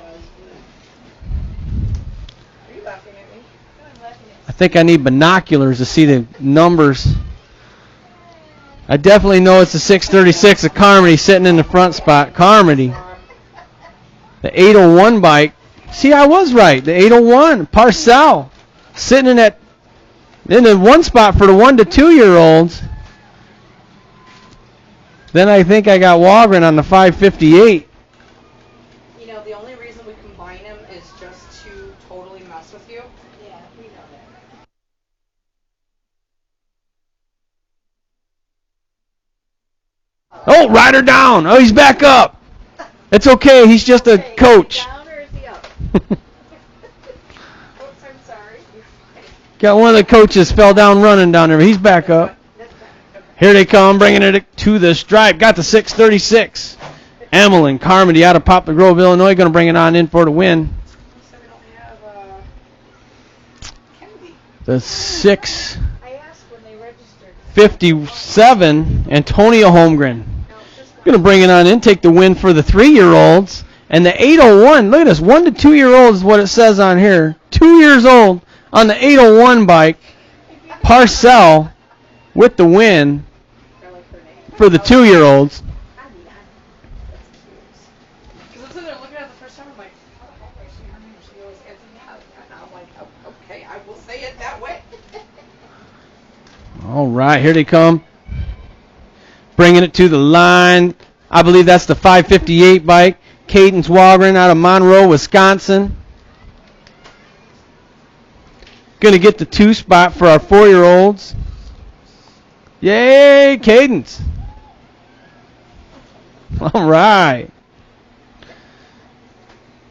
Are you laughing at me? No, I'm laughing at you. I think I need binoculars to see the numbers. I definitely know it's the 636 of Carmody sitting in the front spot. Carmody. The 801 bike. See, I was right. The 801. Parcell. Sitting in the 1 spot for the 1 to 2 year olds. Then I think I got Walgren on the 558. You know, the only reason we combine them is just to totally mess with you. Yeah, we know that. Oh, ride her down. Oh, he's back up. It's okay. He's just a coach. Is he down or is he up? Oops, I'm sorry. Got one of the coaches fell down running down there, but he's back up. Here they come, bringing it to the stripe. Got the 636. Emmeline Carmody out of Poplar Grove, Illinois, going to bring it on in for the win. So we don't have Kennedy. The 657, I asked when they registered. Antonia Holmgren. Going to bring it on in, take the win for the 3-year-olds. And the 801, look at this, 1 to 2 year olds is what it says on here. 2 years old on the 801 bike. Parcell with the win for the 2-year-olds. Because I'm sitting there looking at it the first time, I'm like, how the heck is she her name? She always answers yeah. And I'm like, oh, okay, I will say it that way. All right, here they come. Bringing it to the line. I believe that's the 558 bike. Cadence Walgren out of Monroe, Wisconsin. Going to get the 2 spot for our 4-year-olds. Yay, Cadence. All right.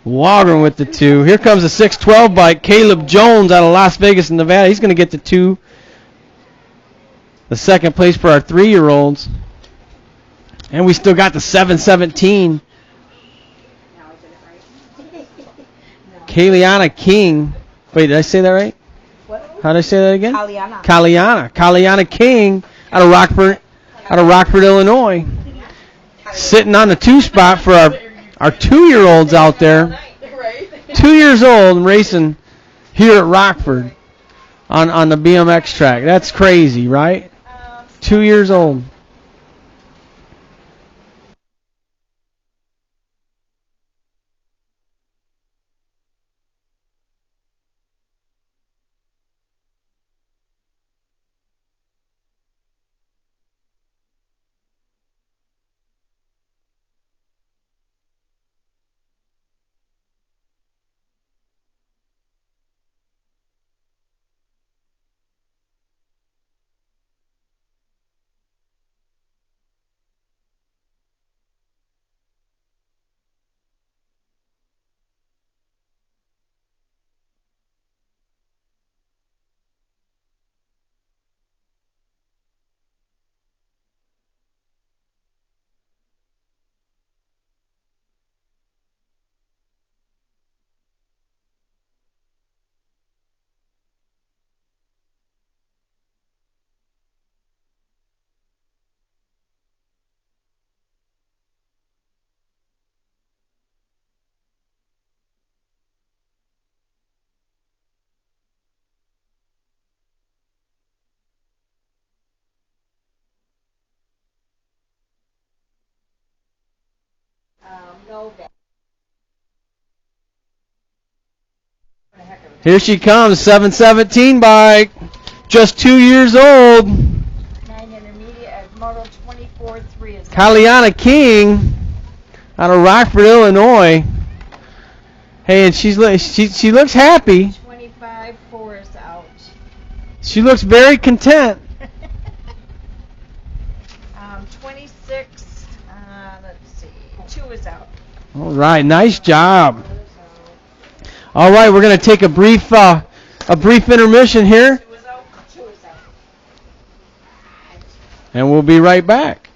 Walgren with the 2. Here comes the 612 bike. Caleb Jones out of Las Vegas, Nevada. He's going to get the 2. The 2nd place for our 3-year-olds. And we still got the 717. Now I did it right. Kaliana King. Wait, did I say that right? What? How did I say that again? Kaliana. Kaliana King out of Rockford, Illinois. Sitting on the 2 spot for our 2-year-olds out there. Right. 2 years old and racing here at Rockford on the BMX track. That's crazy, right? 2 years old. No, that. Here she comes, 717 bike. Just 2 years old. 9 intermediate at Moto 24-3 is Kaliana King out of Rockford, Illinois. Hey, and she looks happy. 25-4 is out. She looks very content. 26, let's see, 2 is All right, nice job. All right, we're going to take a brief intermission here, and we'll be right back.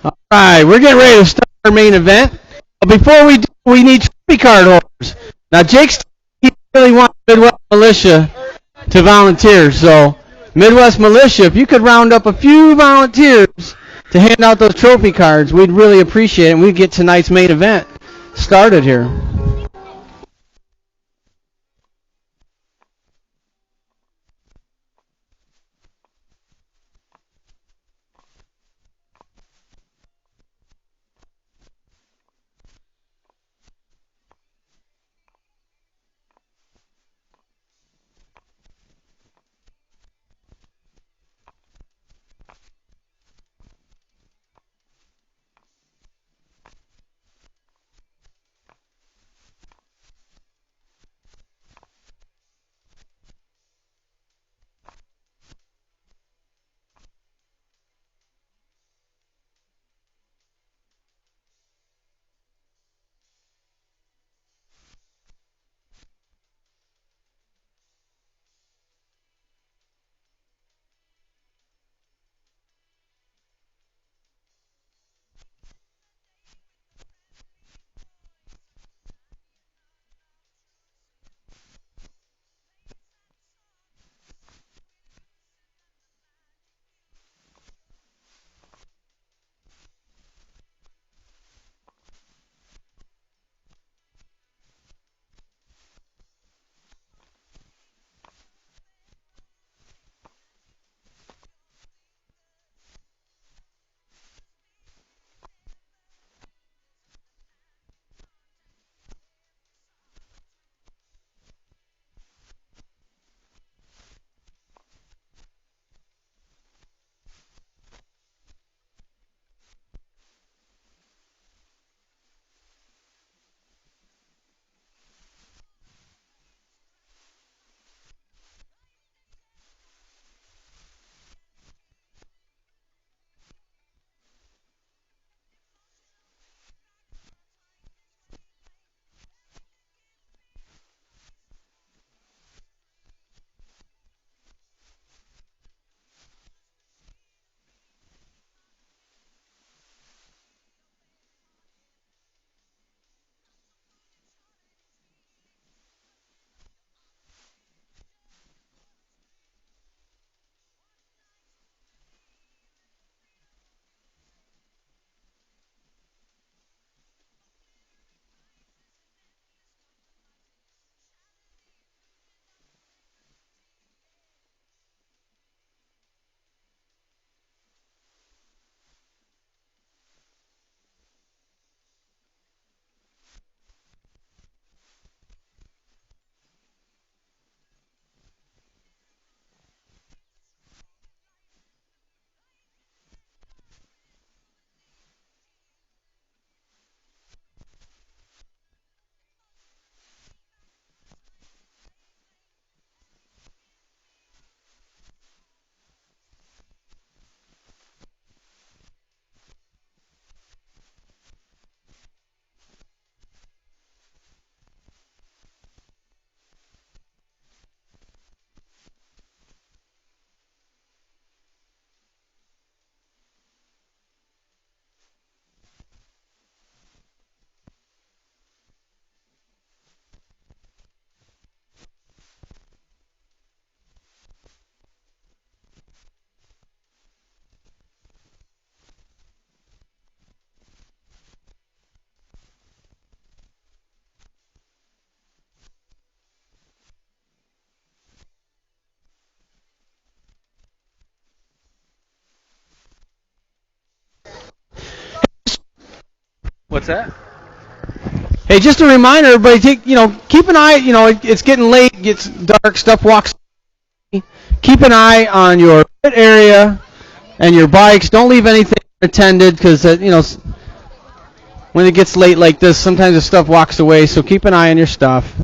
All right, we're getting ready to start our main event. Before we do, we need trophy card holders. Now, Jake's he really wants Midwest Militia to volunteer. So, Midwest Militia, if you could round up a few volunteers to hand out those trophy cards, we'd really appreciate it, and we'd get tonight's main event started here. What's that? Hey, just a reminder, everybody, keep an eye. It's getting late, gets dark, stuff walks. Keep an eye on your pit area and your bikes. Don't leave anything unattended because when it gets late like this, sometimes the stuff walks away. So keep an eye on your stuff.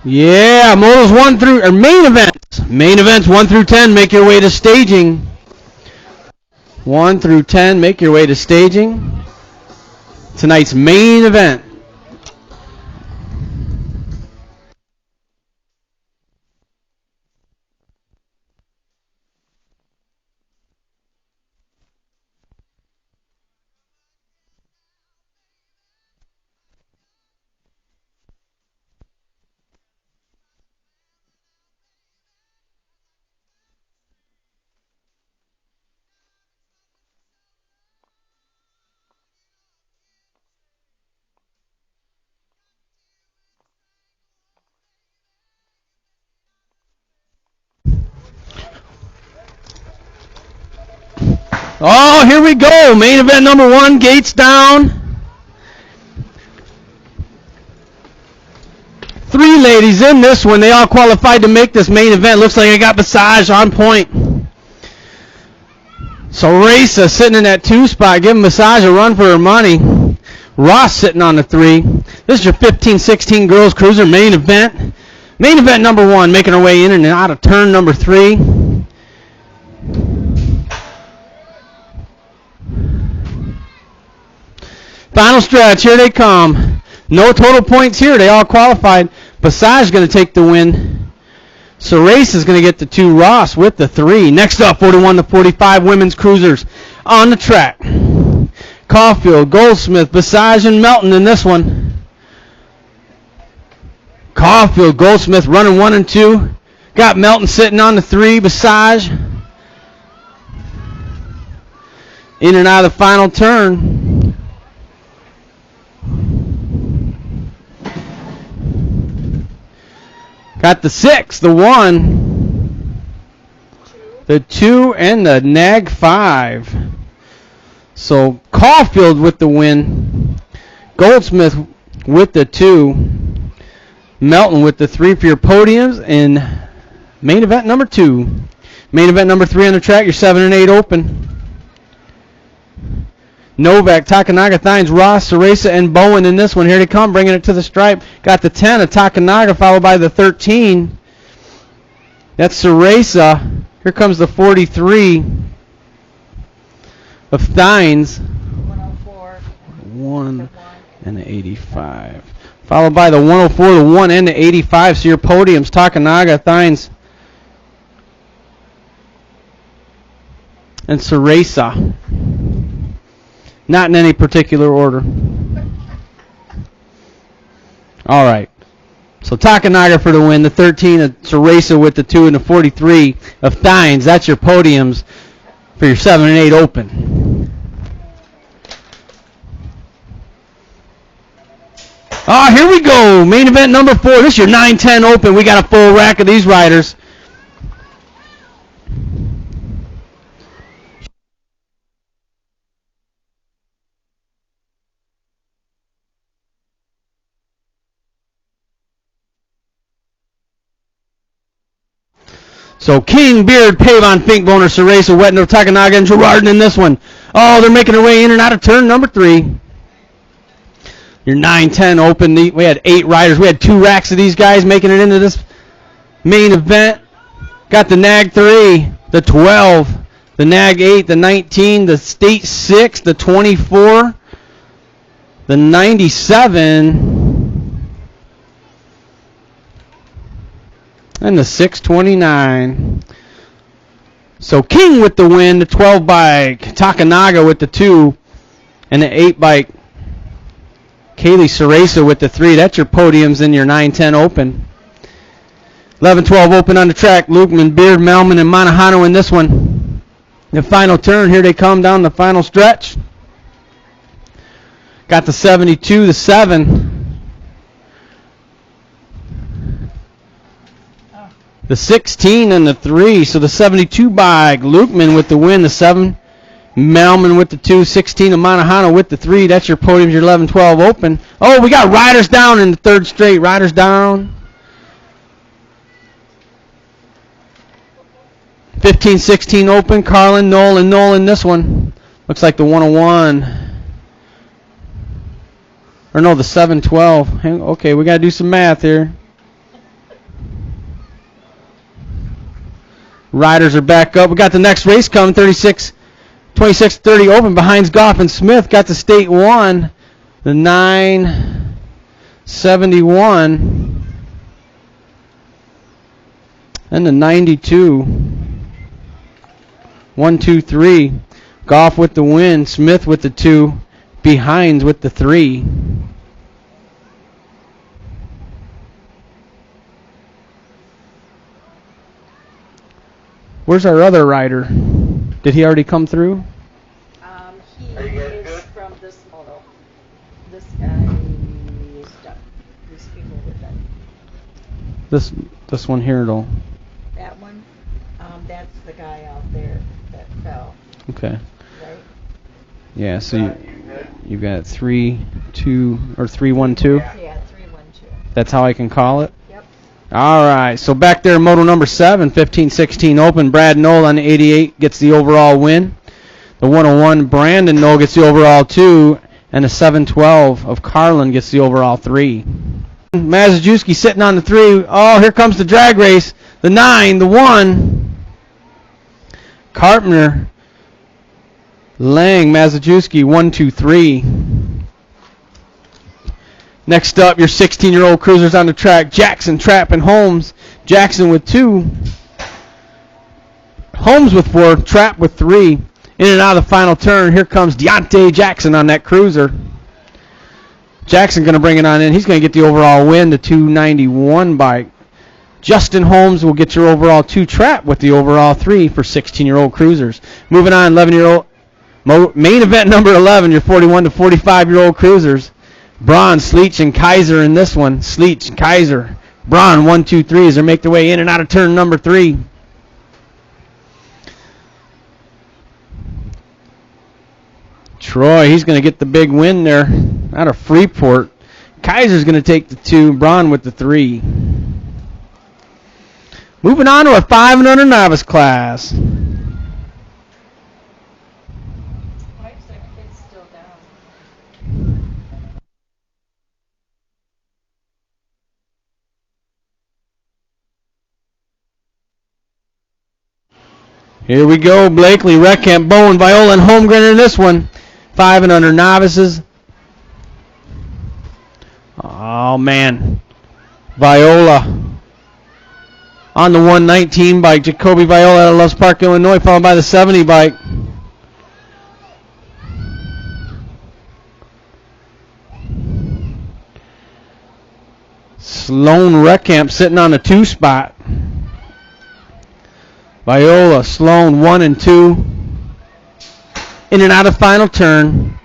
Yeah, motos 1 through, or main events. Main events 1 through 10, make your way to staging. 1 through 10, make your way to staging. Tonight's main event. Oh, here we go. Main event number 1, gates down. 3 ladies in this one. They all qualified to make this main event. Looks like I got Massage on point. So Raisa sitting in that 2 spot, giving Massage a run for her money. Ross sitting on the 3. This is your 15-16 girls cruiser main event. Main event number 1, making her way in and out of turn number 3. Final stretch, here they come. No total points here. They all qualified. Passage is going to take the win. Race is going to get the 2. Ross with the 3. Next up, 41 to 45 women's cruisers on the track. Caulfield, Goldsmith, Passage, and Melton in this one. Caulfield, Goldsmith running 1 and 2. Got Melton sitting on the 3. Passage in and out of the final turn. Got the 6, the 1, the 2, and the nag 5. So Caulfield with the win. Goldsmith with the 2. Melton with the 3 for your podiums in main event number 2. Main event number 3 on the track, your 7 and 8 open. Novak, Takanaga, Thines, Ross, Ceresa, and Bowen in this one. Here they come, bringing it to the stripe. Got the 10 of Takanaga, followed by the 13. That's Ceresa. Here comes the 43 of Thines. 104. 1 and the 85. Followed by the 104, the 1, and the 85. So your podiums, Takanaga, Thines, and Ceresa. Not in any particular order. All right. So Takanaga for the win, the 13 of Ceresa with the 2 and the 43 of Thines. That's your podiums for your 7 and 8 open. Here we go. Main event number 4. This is your 9-10 open. We got a full rack of these riders. So King, Beard, Pavon, Finkboner, Ceresa, Wetner, Takanaga, and Gerardin in this one. Oh, they're making their way in and out of turn number 3. Your 9-10 open. We had 8 riders. We had 2 racks of these guys making it into this main event. Got the Nag 3, the 12, the Nag 8, the 19, the State 6, the 24, the 97, and the 629. So King with the win, the 12 bike, Takanaga with the 2, and the 8 bike, Kaylee Ceresa with the 3. That's your podiums in your 9-10 open. 11-12 open on the track. Lukeman, Beard, Melman, and Monahano in this one. The final turn, here they come down the final stretch. Got the 72, the 7. The 16 and the 3, so the 72 bike. Lukeman with the win, the 7. Melman with the 2, 16 of Monahano with the 3. That's your podiums, your 11-12 open. Oh, we got riders down in the 3rd straight. Riders down. 15-16 open. Carlin, Knoll, and Knoll in this one. Looks like the 101. Or no, the 7-12. Okay, we got to do some math here. Riders are back up. We got the next race coming, 26-30 open. Behind's Goff and Smith got the state one. The 971 and the 92. 1, 2, 3. Goff with the win. Smith with the 2. Behind's with the 3. Where's our other rider? Did he already come through? He is from this model. This guy is done. These people were done. This one here though. That one, that's the guy out there that fell. Okay. Right? Yeah, so you got 3, 2, or 3, 1, 2? Yeah, 3, 1, 2. That's how I can call it? Yep. All right, so back there, moto number 7, 15-16 open. Brad Knoll on the 88 gets the overall win. The 101, Brandon Knoll gets the overall 2, and the 712 of Carlin gets the overall 3. Mazajewski sitting on the 3. Oh, here comes the drag race. The 9, the 1. Carpenter, Lang, Mazajewski, 1, 2, 3. Next up, your 16-year-old cruisers on the track. Jackson, Trapp, and Holmes. Jackson with 2. Holmes with 4. Trapp with 3. In and out of the final turn, here comes Deontay Jackson on that cruiser. Jackson going to bring it on in. He's going to get the overall win, the 291 bike. Justin Holmes will get your overall 2. Trapp with the overall 3 for 16-year-old cruisers. Moving on, 11-year-old main event number 11, your 41 to 45-year-old cruisers. Braun, Sleech, and Kaiser in this one. Sleech, Kaiser, Braun, 1, 2, 3 as they make their way in and out of turn number 3. Troy, he's going to get the big win there out of Freeport. Kaiser's going to take the 2, Braun with the 3. Moving on to our 5 and under novice class. Why is that kid still down? Here we go, Blakely, Reckamp, Bowen, Viola, and Holmgren in this one. 5 and under novices. Oh, man. Viola on the 119 bike. Jacoby Viola out of Loves Park, Illinois, followed by the 70 bike. Sloan Reckamp sitting on the 2 spot. Viola, Sloan, 1 and 2. In and out of final turn.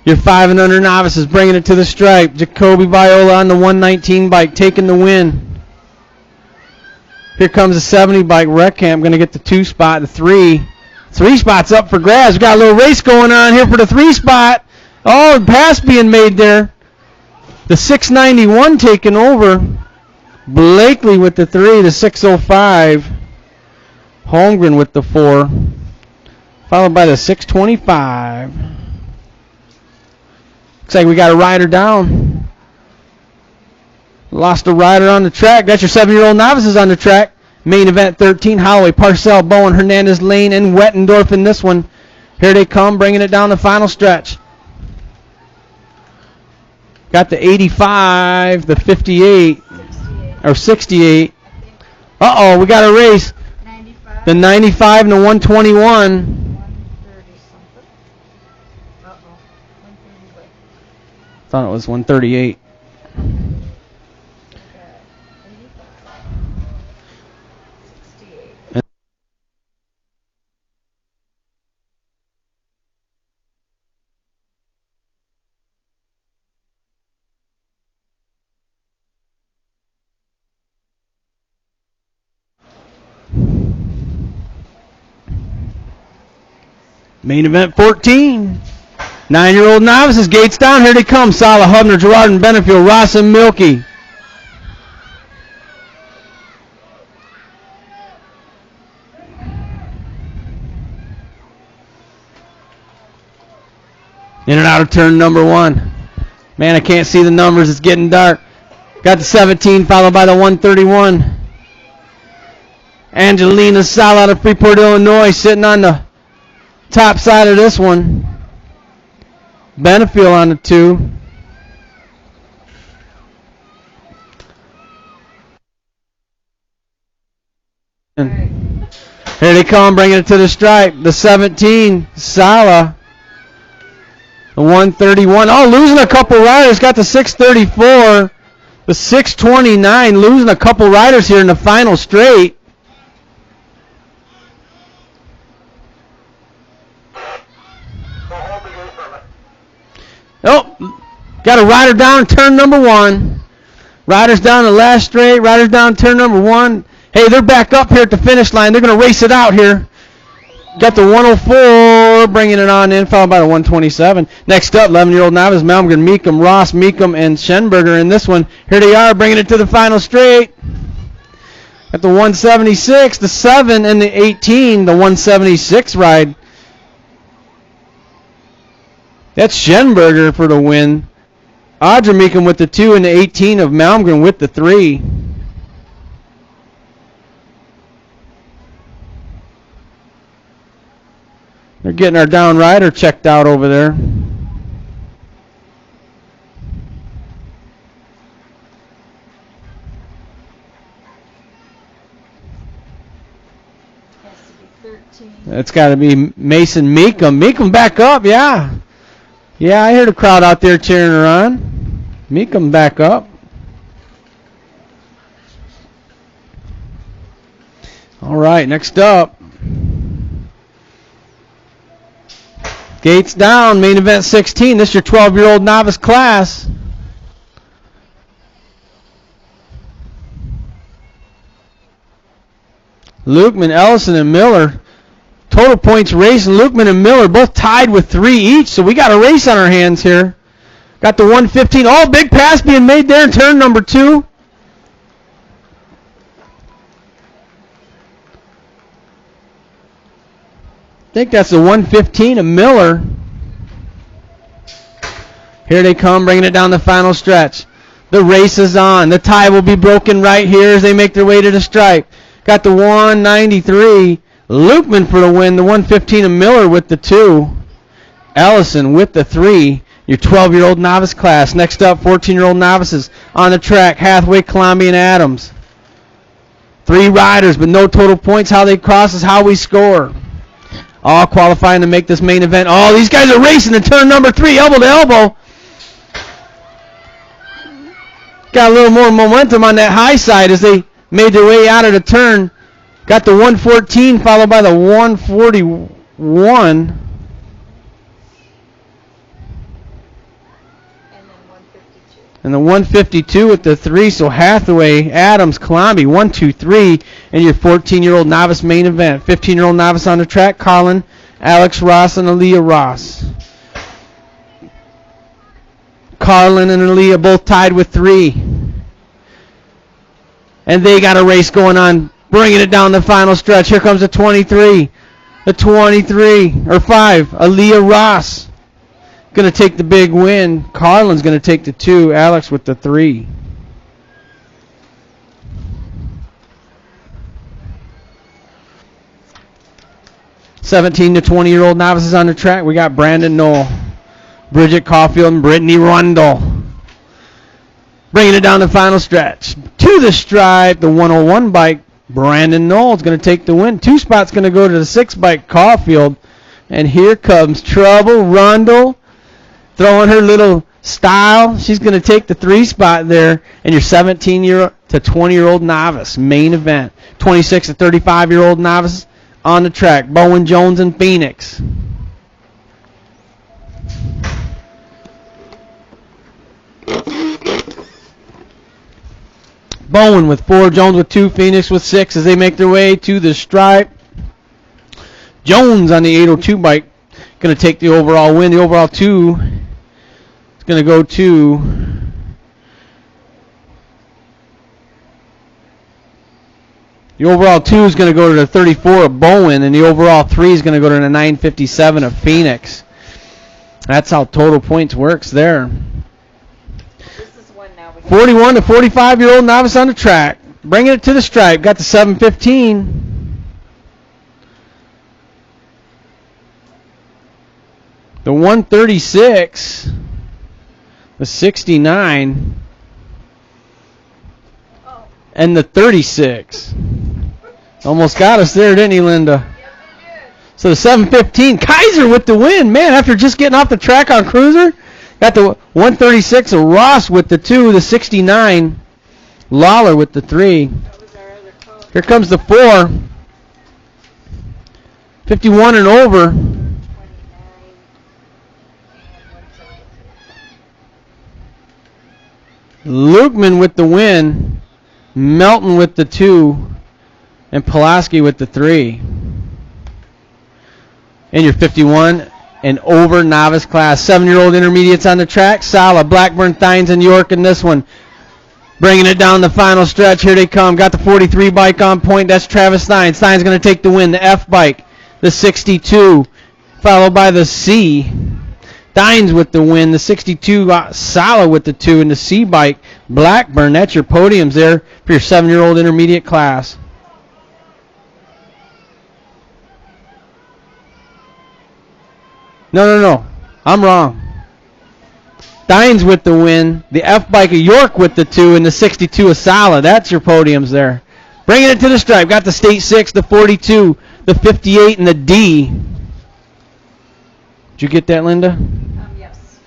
Your 5 and under novices bringing it to the stripe. Jacoby Viola on the 119 bike taking the win. Here comes the 70 bike. Reckamp going to get the 2 spot, the 3. 3 spots up for grabs. We got a little race going on here for the 3 spot. Oh, pass being made there. The 691 taking over. Blakely with the 3, the 605. Holmgren with the 4, followed by the 625. Looks like we got a rider down. Lost a rider on the track. That's your 7-year-old novices on the track. Main event 13, Holloway, Parcell, Bowen, Hernandez, Lane, and Wettendorf in this one. Here they come, bringing it down the final stretch. Got the 85, the 58, 68. or 68. Uh-oh, we got a race. 95. The 95 and the 121. 130 something. Uh-oh. 130 what? Thought it was 138. Okay. 85. 68. Main event 14. 9-year-old novices, gates down. Here they come. Sala, Hubner, Gerard, and Benefield, Ross, and Milky. In and out of turn number 1. Man, I can't see the numbers. It's getting dark. Got the 17, followed by the 131. Angelina Sal out of Freeport, Illinois, sitting on the top side of this one. Benefield on the 2. Here they come, bringing it to the stripe. The 17, Sala. The 131. Oh, losing a couple riders. Got the 634. The 629, losing a couple riders here in the final straight. Oh, got a rider down turn number 1. Riders down the last straight. Riders down turn number 1. Hey, they're back up here at the finish line. They're going to race it out here. Got the 104, bringing it on in, followed by the 127. Next up, 11-year-old novice, Malmgren, Meekum, Ross, Meekum, and Schenberger in this one. Here they are, bringing it to the final straight. At the 176, the 7, and the 18, the 176 ride. That's Schenberger for the win. Audra Meekum with the 2, and the 18 of Malmgren with the 3. They're getting our down rider checked out over there. Has to be 13. That's got to be Mason Meekum. Meekum back up, yeah. Yeah, I heard a crowd out there cheering her on. Meekum back up. All right, next up. Gates down, main event 16. This is your 12-year-old novice class. Lukeman, Ellison, and Miller. Total points racing. Lukeman and Miller both tied with 3 each, so we got a race on our hands here. Got the 115. Oh, big pass being made there in turn number 2. I think that's the 115 of Miller. Here they come, bringing it down the final stretch. The race is on. The tie will be broken right here as they make their way to the stripe. Got the 193. Lukeman for the win. The 115 of Miller with the 2. Ellison with the 3. Your 12-year-old novice class. Next up, 14-year-old novices on the track. Hathaway, Colombi, and Adams. 3 riders, but no total points. How they cross is how we score. All qualifying to make this main event. Oh, these guys are racing in turn number 3, elbow to elbow. Got a little more momentum on that high side as they made their way out of the turn. Got the 114 followed by the 141. And the 152 with the 3. So Hathaway, Adams, Colombi, 1, 2, 3. And your 14-year-old novice main event. 15-year-old novice on the track, Colin, Alex Ross, and Aaliyah Ross. Carlin and Aaliyah both tied with 3. And they got a race going on, bringing it down the final stretch. Here comes the 23. The 23, or 5, Aaliyah Ross. Going to take the big win. Carlin's going to take the 2. Alex with the 3. (17 to 20-year-old novices on the track. We got Brandon Knoll, Bridget Caulfield, and Brittany Rundle. Bringing it down the final stretch. To the stripe, the 101 bike. Brandon Knoll is going to take the win. 2 spots going to go to the 6 bike Caulfield. And here comes Trouble Rundle. Throwing her little style. She's going to take the 3 spot there. And your 17 to 20-year-old novice main event. 26 to 35-year-old novice on the track. Bowen, Jones, and Phoenix. Bowen with 4, Jones with 2, Phoenix with 6 as they make their way to the stripe. Jones on the 802 bike going to take the overall win. The overall 2 is going to go to the 34 of Bowen, and the overall 3 is going to go to the 957 of Phoenix. That's how total points works there. 41 to 45-year-old novice on the track. Bringing it to the stripe. Got the 715. The 136, the 69, and the 36. Almost got us there, didn't he, Linda? So the 715, Kaiser with the win. Man, after just getting off the track on Cruiser, got the 136 of Ross with the 2, the 69, Lawler with the 3. Here comes the 4. 51 and over. Lukeman with the win. Melton with the 2. And Pulaski with the 3. In your 51 and over novice class. 7-year-old intermediates on the track. Sala, Blackburn, Thines, and York in this one. Bringing it down the final stretch. Here they come. Got the 43 bike on point. That's Travis Thines. Thines going to take the win. The F bike. The 62. Followed by the C. Thines with the win. The 62. Sala with the 2. And the C bike. Blackburn. That's your podiums there for your 7-year-old intermediate class. No. I'm wrong. Dines with the win. The F bike of York with the 2 and the 62 of Sala. That's your podiums there. Bringing it to the stripe. Got the state 6, the 42, the 58, and the D. Did you get that, Linda? Yes.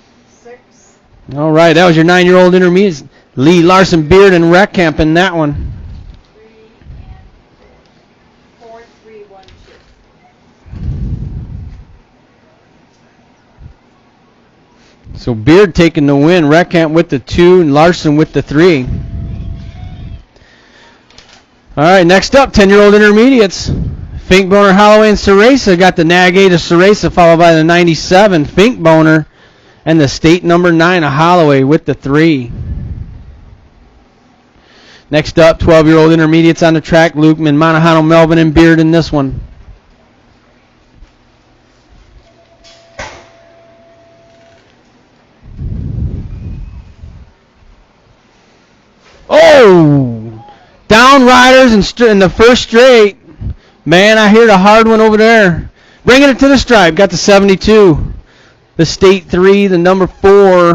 6. All right. That was your 9-year-old intermediate. Lee, Larson, Beard, and Reckkamp in that one. 3 and 4, 3, 1, 2. So Beard taking the win. Reckkamp with the 2 and Larson with the 3. All right, next up, 10-year-old intermediates. Finkboner, Holloway, and Ceresa got the Nag 8 of Ceresa, followed by the 97 Finkboner, and the state number 9 of Holloway with the 3. Next up, 12-year-old intermediates on the track. Lukeman, Monaghan, Melvin, and Beard in this one. Oh! Down riders in the first straight. Man, I hear the hard one over there. Bringing it to the stripe. Got the 72. The state 3, the number 4,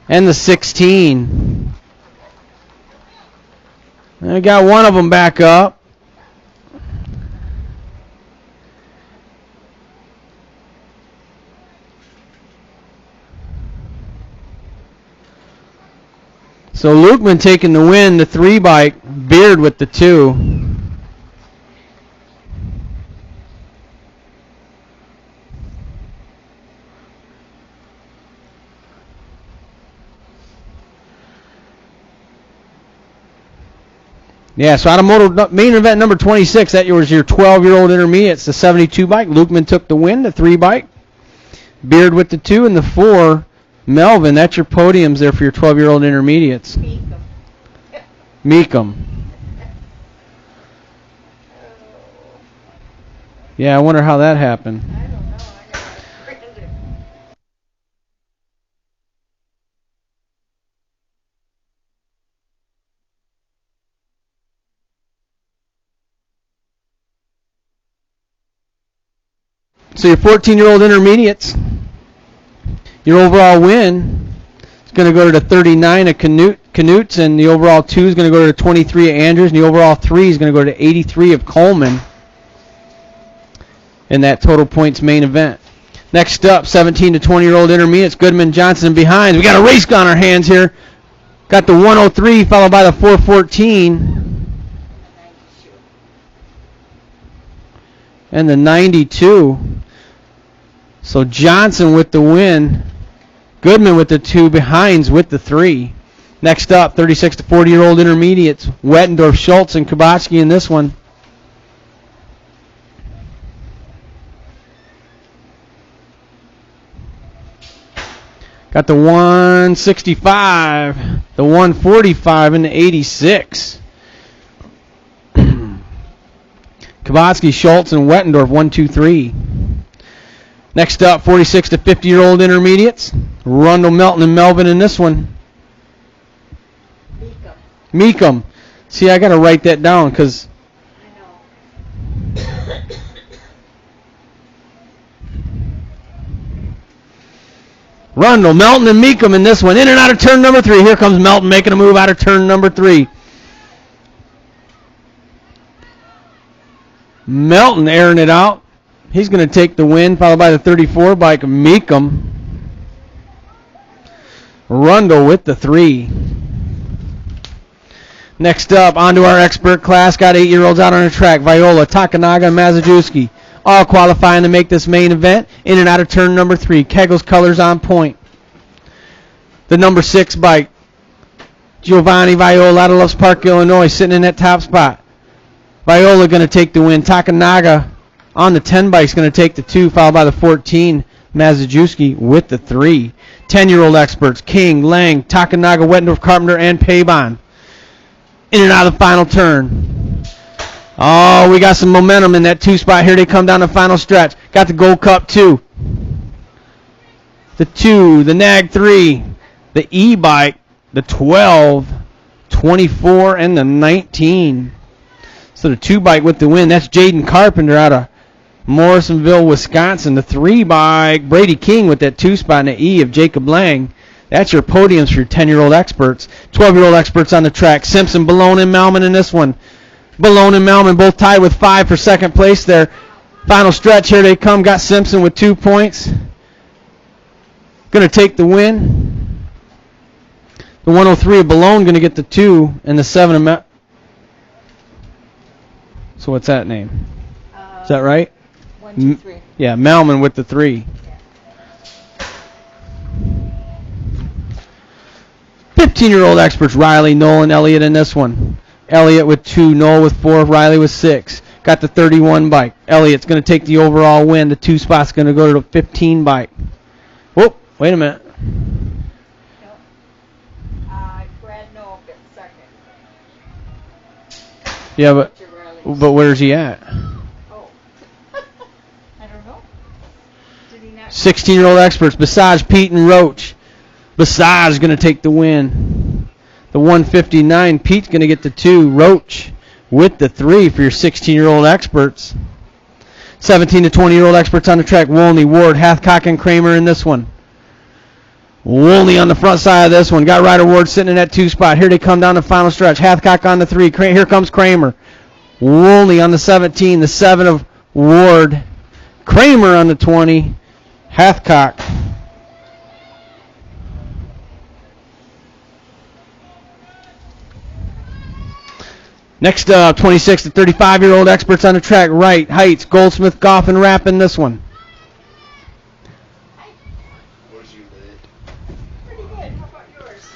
and the 16. I got one of them back up. So Lukeman taking the win, the 3 bike, Beard with the 2. Yeah, so automotive main event number 26, that was your 12-year-old intermediates, the 72 bike. Lukeman took the win, the 3 bike. Beard with the 2 and the 4. Melvin, that's your podiums there for your 12-year-old intermediates. Meekum. Yeah, I wonder how that happened. I don't know. I got branded. So your 14-year-old intermediates, your overall win is going to go to the 39 of Canutes, and the overall 2 is going to go to the 23 of Andrews, and the overall 3 is going to go to 83 of Coleman in that total points main event. Next up, 17 to 20-year-old intermediates, Goodman, Johnson behind. We got a race on our hands here. Got the 103 followed by the 414 and the 92. So Johnson with the win. Goodman with the 2, Behinds with the 3. Next up, 36 to 40-year-old intermediates, Wettendorf, Schultz, and Kubatsky in this one. Got the 165, the 145, and the 86. Kubatsky, Schultz, and Wettendorf, 1, 2, 3. Next up, 46 to 50-year-old intermediates. Rundle, Melton, and Melvin in this one. Meekum. See, I got to write that down because... I know. Rundle, Melton, and Meekum in this one. In and out of turn number 3. Here comes Melton making a move out of turn number 3. Melton airing it out. He's going to take the win, followed by the 34 bike, Meekum. Rundle with the 3. Next up, onto our expert class. Got 8-year-olds out on the track. Viola, Takanaga, and Mazajewski. All qualifying to make this main event. In and out of turn number 3. Kegel's colors on point. The number 6 bike, Giovanni Viola out of Loves Park, Illinois, sitting in that top spot. Viola going to take the win. Takanaga on the 10 bike is going to take the 2, followed by the 14, Mazajewski with the 3. 10-year-old experts, King, Lang, Takanaga, Wettendorf, Carpenter, and Pabon. In and out of the final turn. Oh, we got some momentum in that 2 spot. Here they come down the final stretch. Got the Gold Cup 2. The 2, the Nag 3, the E-bike, the 12, 24, and the 19. So the 2 bike with the win. That's Jaden Carpenter out of Morrisonville, Wisconsin. The 3 bike, Brady King with that 2 spot, and the E of Jacob Lang. That's your podiums for your 10-year-old experts. 12-year-old experts on the track. Simpson, Balone, and Malman in this one. Balone and Malman both tied with 5 for second place there. Final stretch, here they come. Got Simpson with 2 points. Going to take the win. The 103 of Balone going to get the 2, and the 7 of So what's that name? Is that right? 1, 2, 3. Yeah, Malman with the 3. 15-year-old experts, Riley, Noel, and Elliott in this one. Elliott with 2, Noel with 4, Riley with 6. Got the 31 bike. Elliott's going to take the overall win. The 2 spot's going to go to the 15 bike. Whoop, wait a minute. Nope. Brad Noel gets second. Yeah, but where's he at? Oh. I don't know. Did he not? 16-year-old experts, Basage, Pete, and Roach. Basage is going to take the win. The 159, Pete's going to get the 2. Roach with the 3 for your 16-year-old experts. 17 to 20-year-old experts on the track. Wolney, Ward, Hathcock, and Kramer in this one. Wolney on the front side of this one. Got Ryder Ward sitting in that 2 spot. Here they come down the final stretch. Hathcock on the 3. Here comes Kramer. Wolney on the 17. The 7 of Ward. Kramer on the 20. Hathcock. Next up, 26 to 35-year-old experts on the track. Wright, Heights, Goldsmith, Goff, and Rapp in this one. Pretty good. How about yours?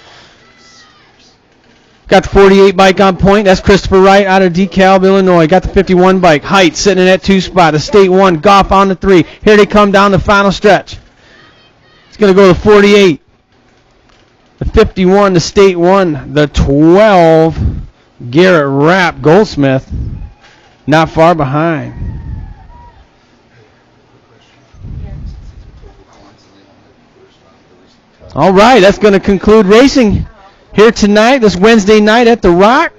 Got the 48 bike on point. That's Christopher Wright out of DeKalb, Illinois. Got the 51 bike. Heights sitting in that 2 spot. The state 1, Goff on the 3. Here they come down the final stretch. It's going to go to 48. The 51, the state 1. The 12, Garrett Rapp, Goldsmith, not far behind. All right, that's going to conclude racing here tonight, this Wednesday night at the Rock.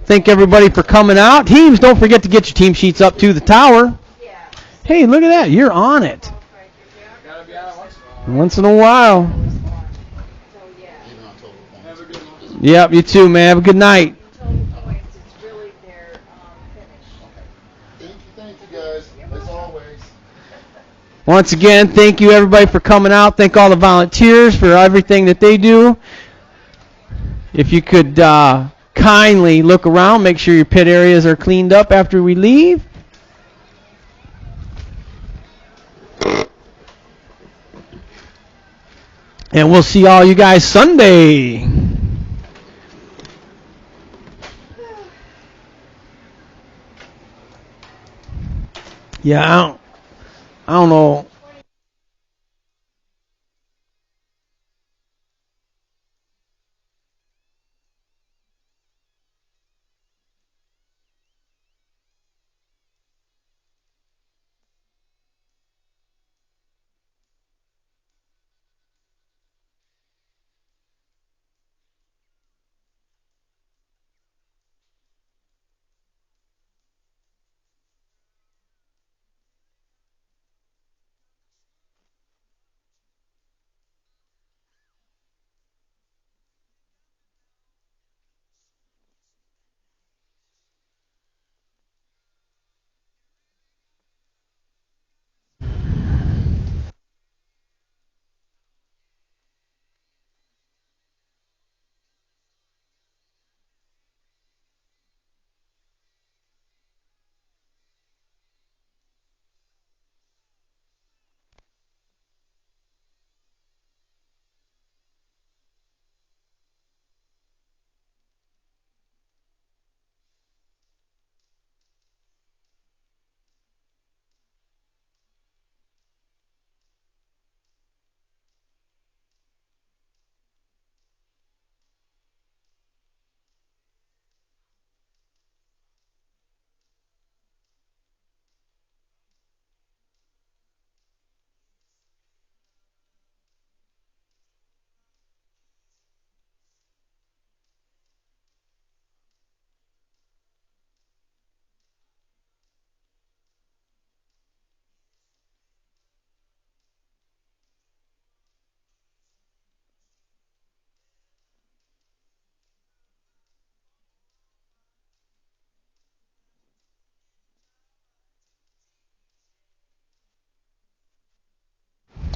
Thank everybody for coming out. Teams, don't forget to get your team sheets up to the tower. Hey, look at that. You're on it. Gotta be on it Once in a while. Have a good one. Yep, you too, man. Have a good night. It's really their finish. Thank you guys, as always. Once again, thank you everybody for coming out. Thank all the volunteers for everything that they do. If you could kindly look around, make sure your pit areas are cleaned up after we leave. And we'll see all you guys Sunday. Yeah, I don't know.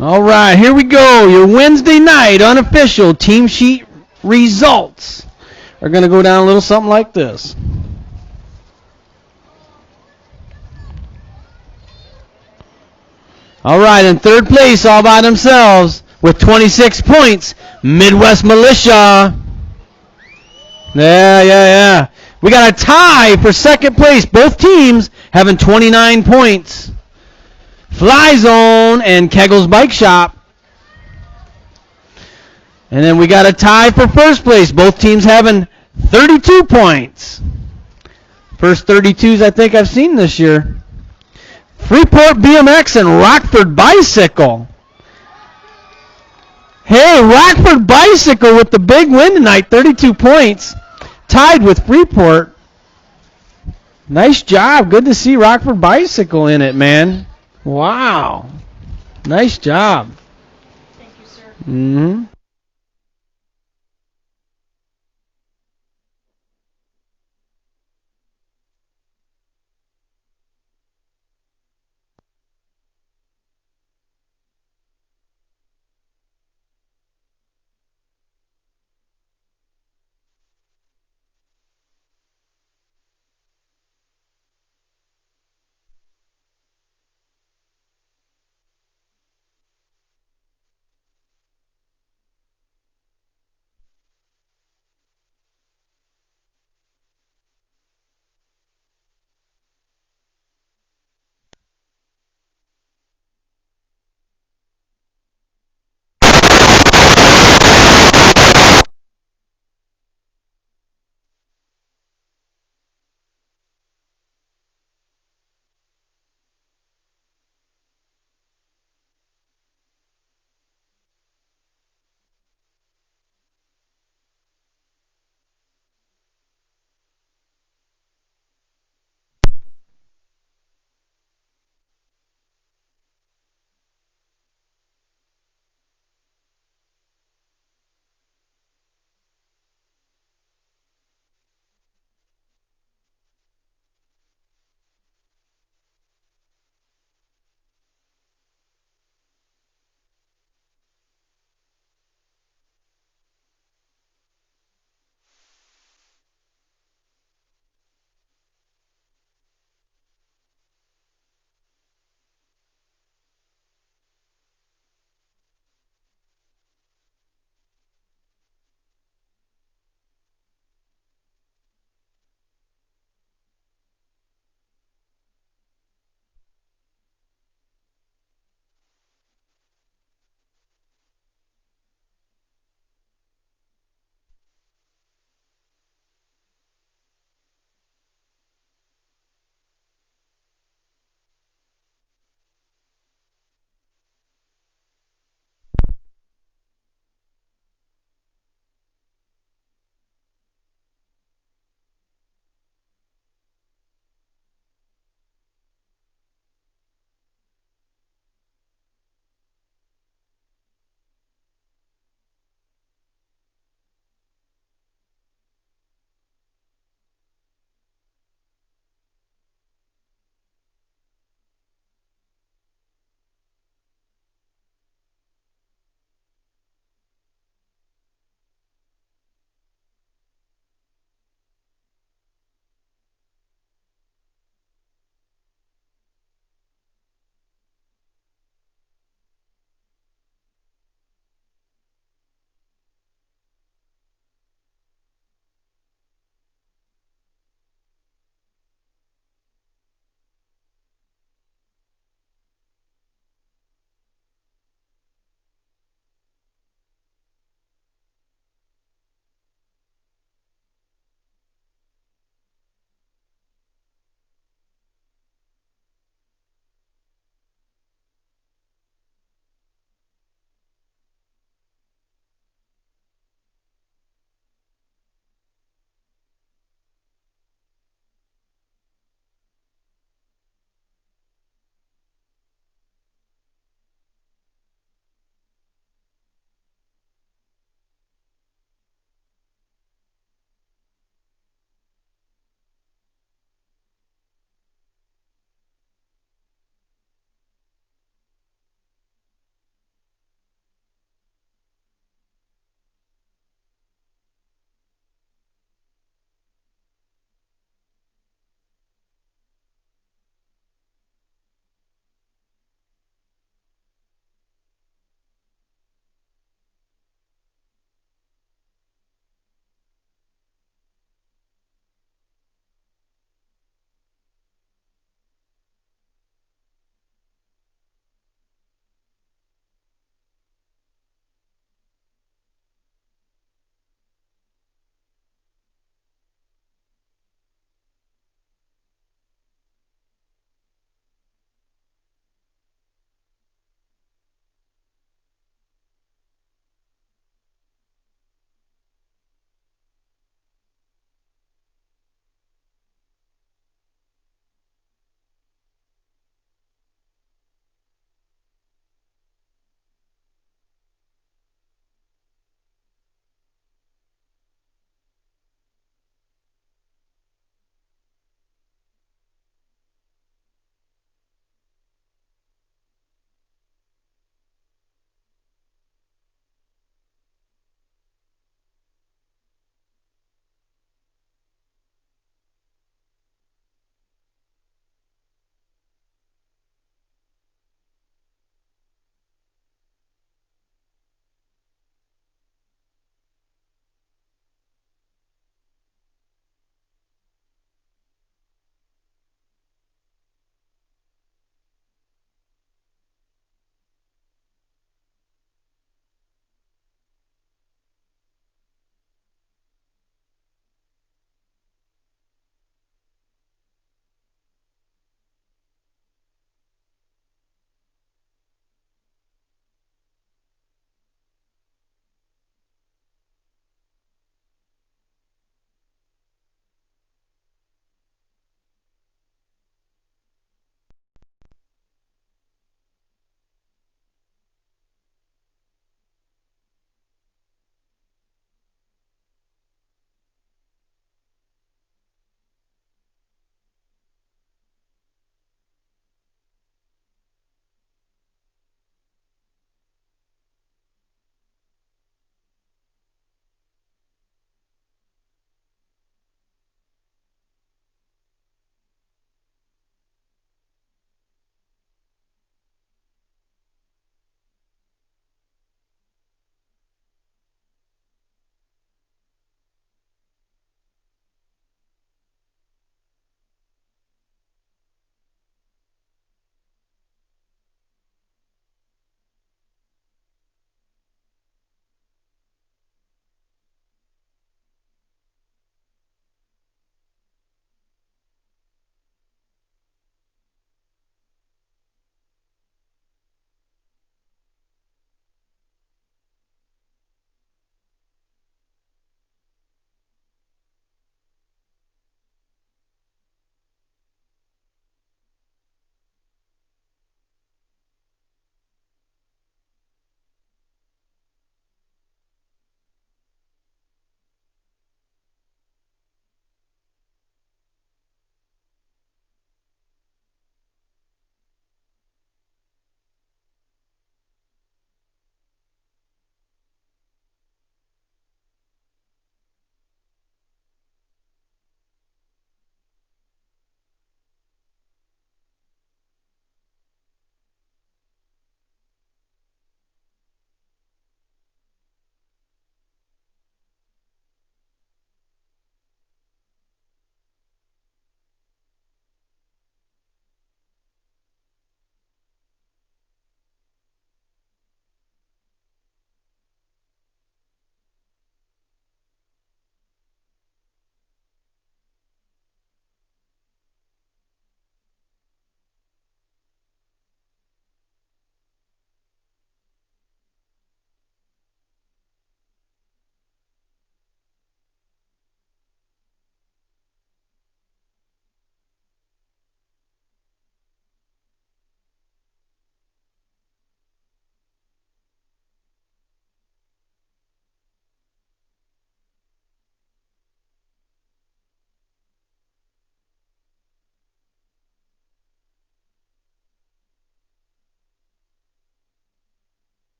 All right, here we go. Your Wednesday night unofficial team sheet results are going to go down a little something like this. All right, in third place all by themselves with 26 points, Midwest Militia. Yeah. We got a tie for second place. Both teams having 29 points. Fly Zone and Kegel's Bike Shop. And then we got a tie for first place. Both teams having 32 points. First 32s I think I've seen this year. Freeport BMX and Rockford Bicycle. Hey, Rockford Bicycle with the big win tonight, 32 points. Tied with Freeport. Nice job. Good to see Rockford Bicycle in it, man. Wow. Nice job. Thank you, sir. Mm-hmm.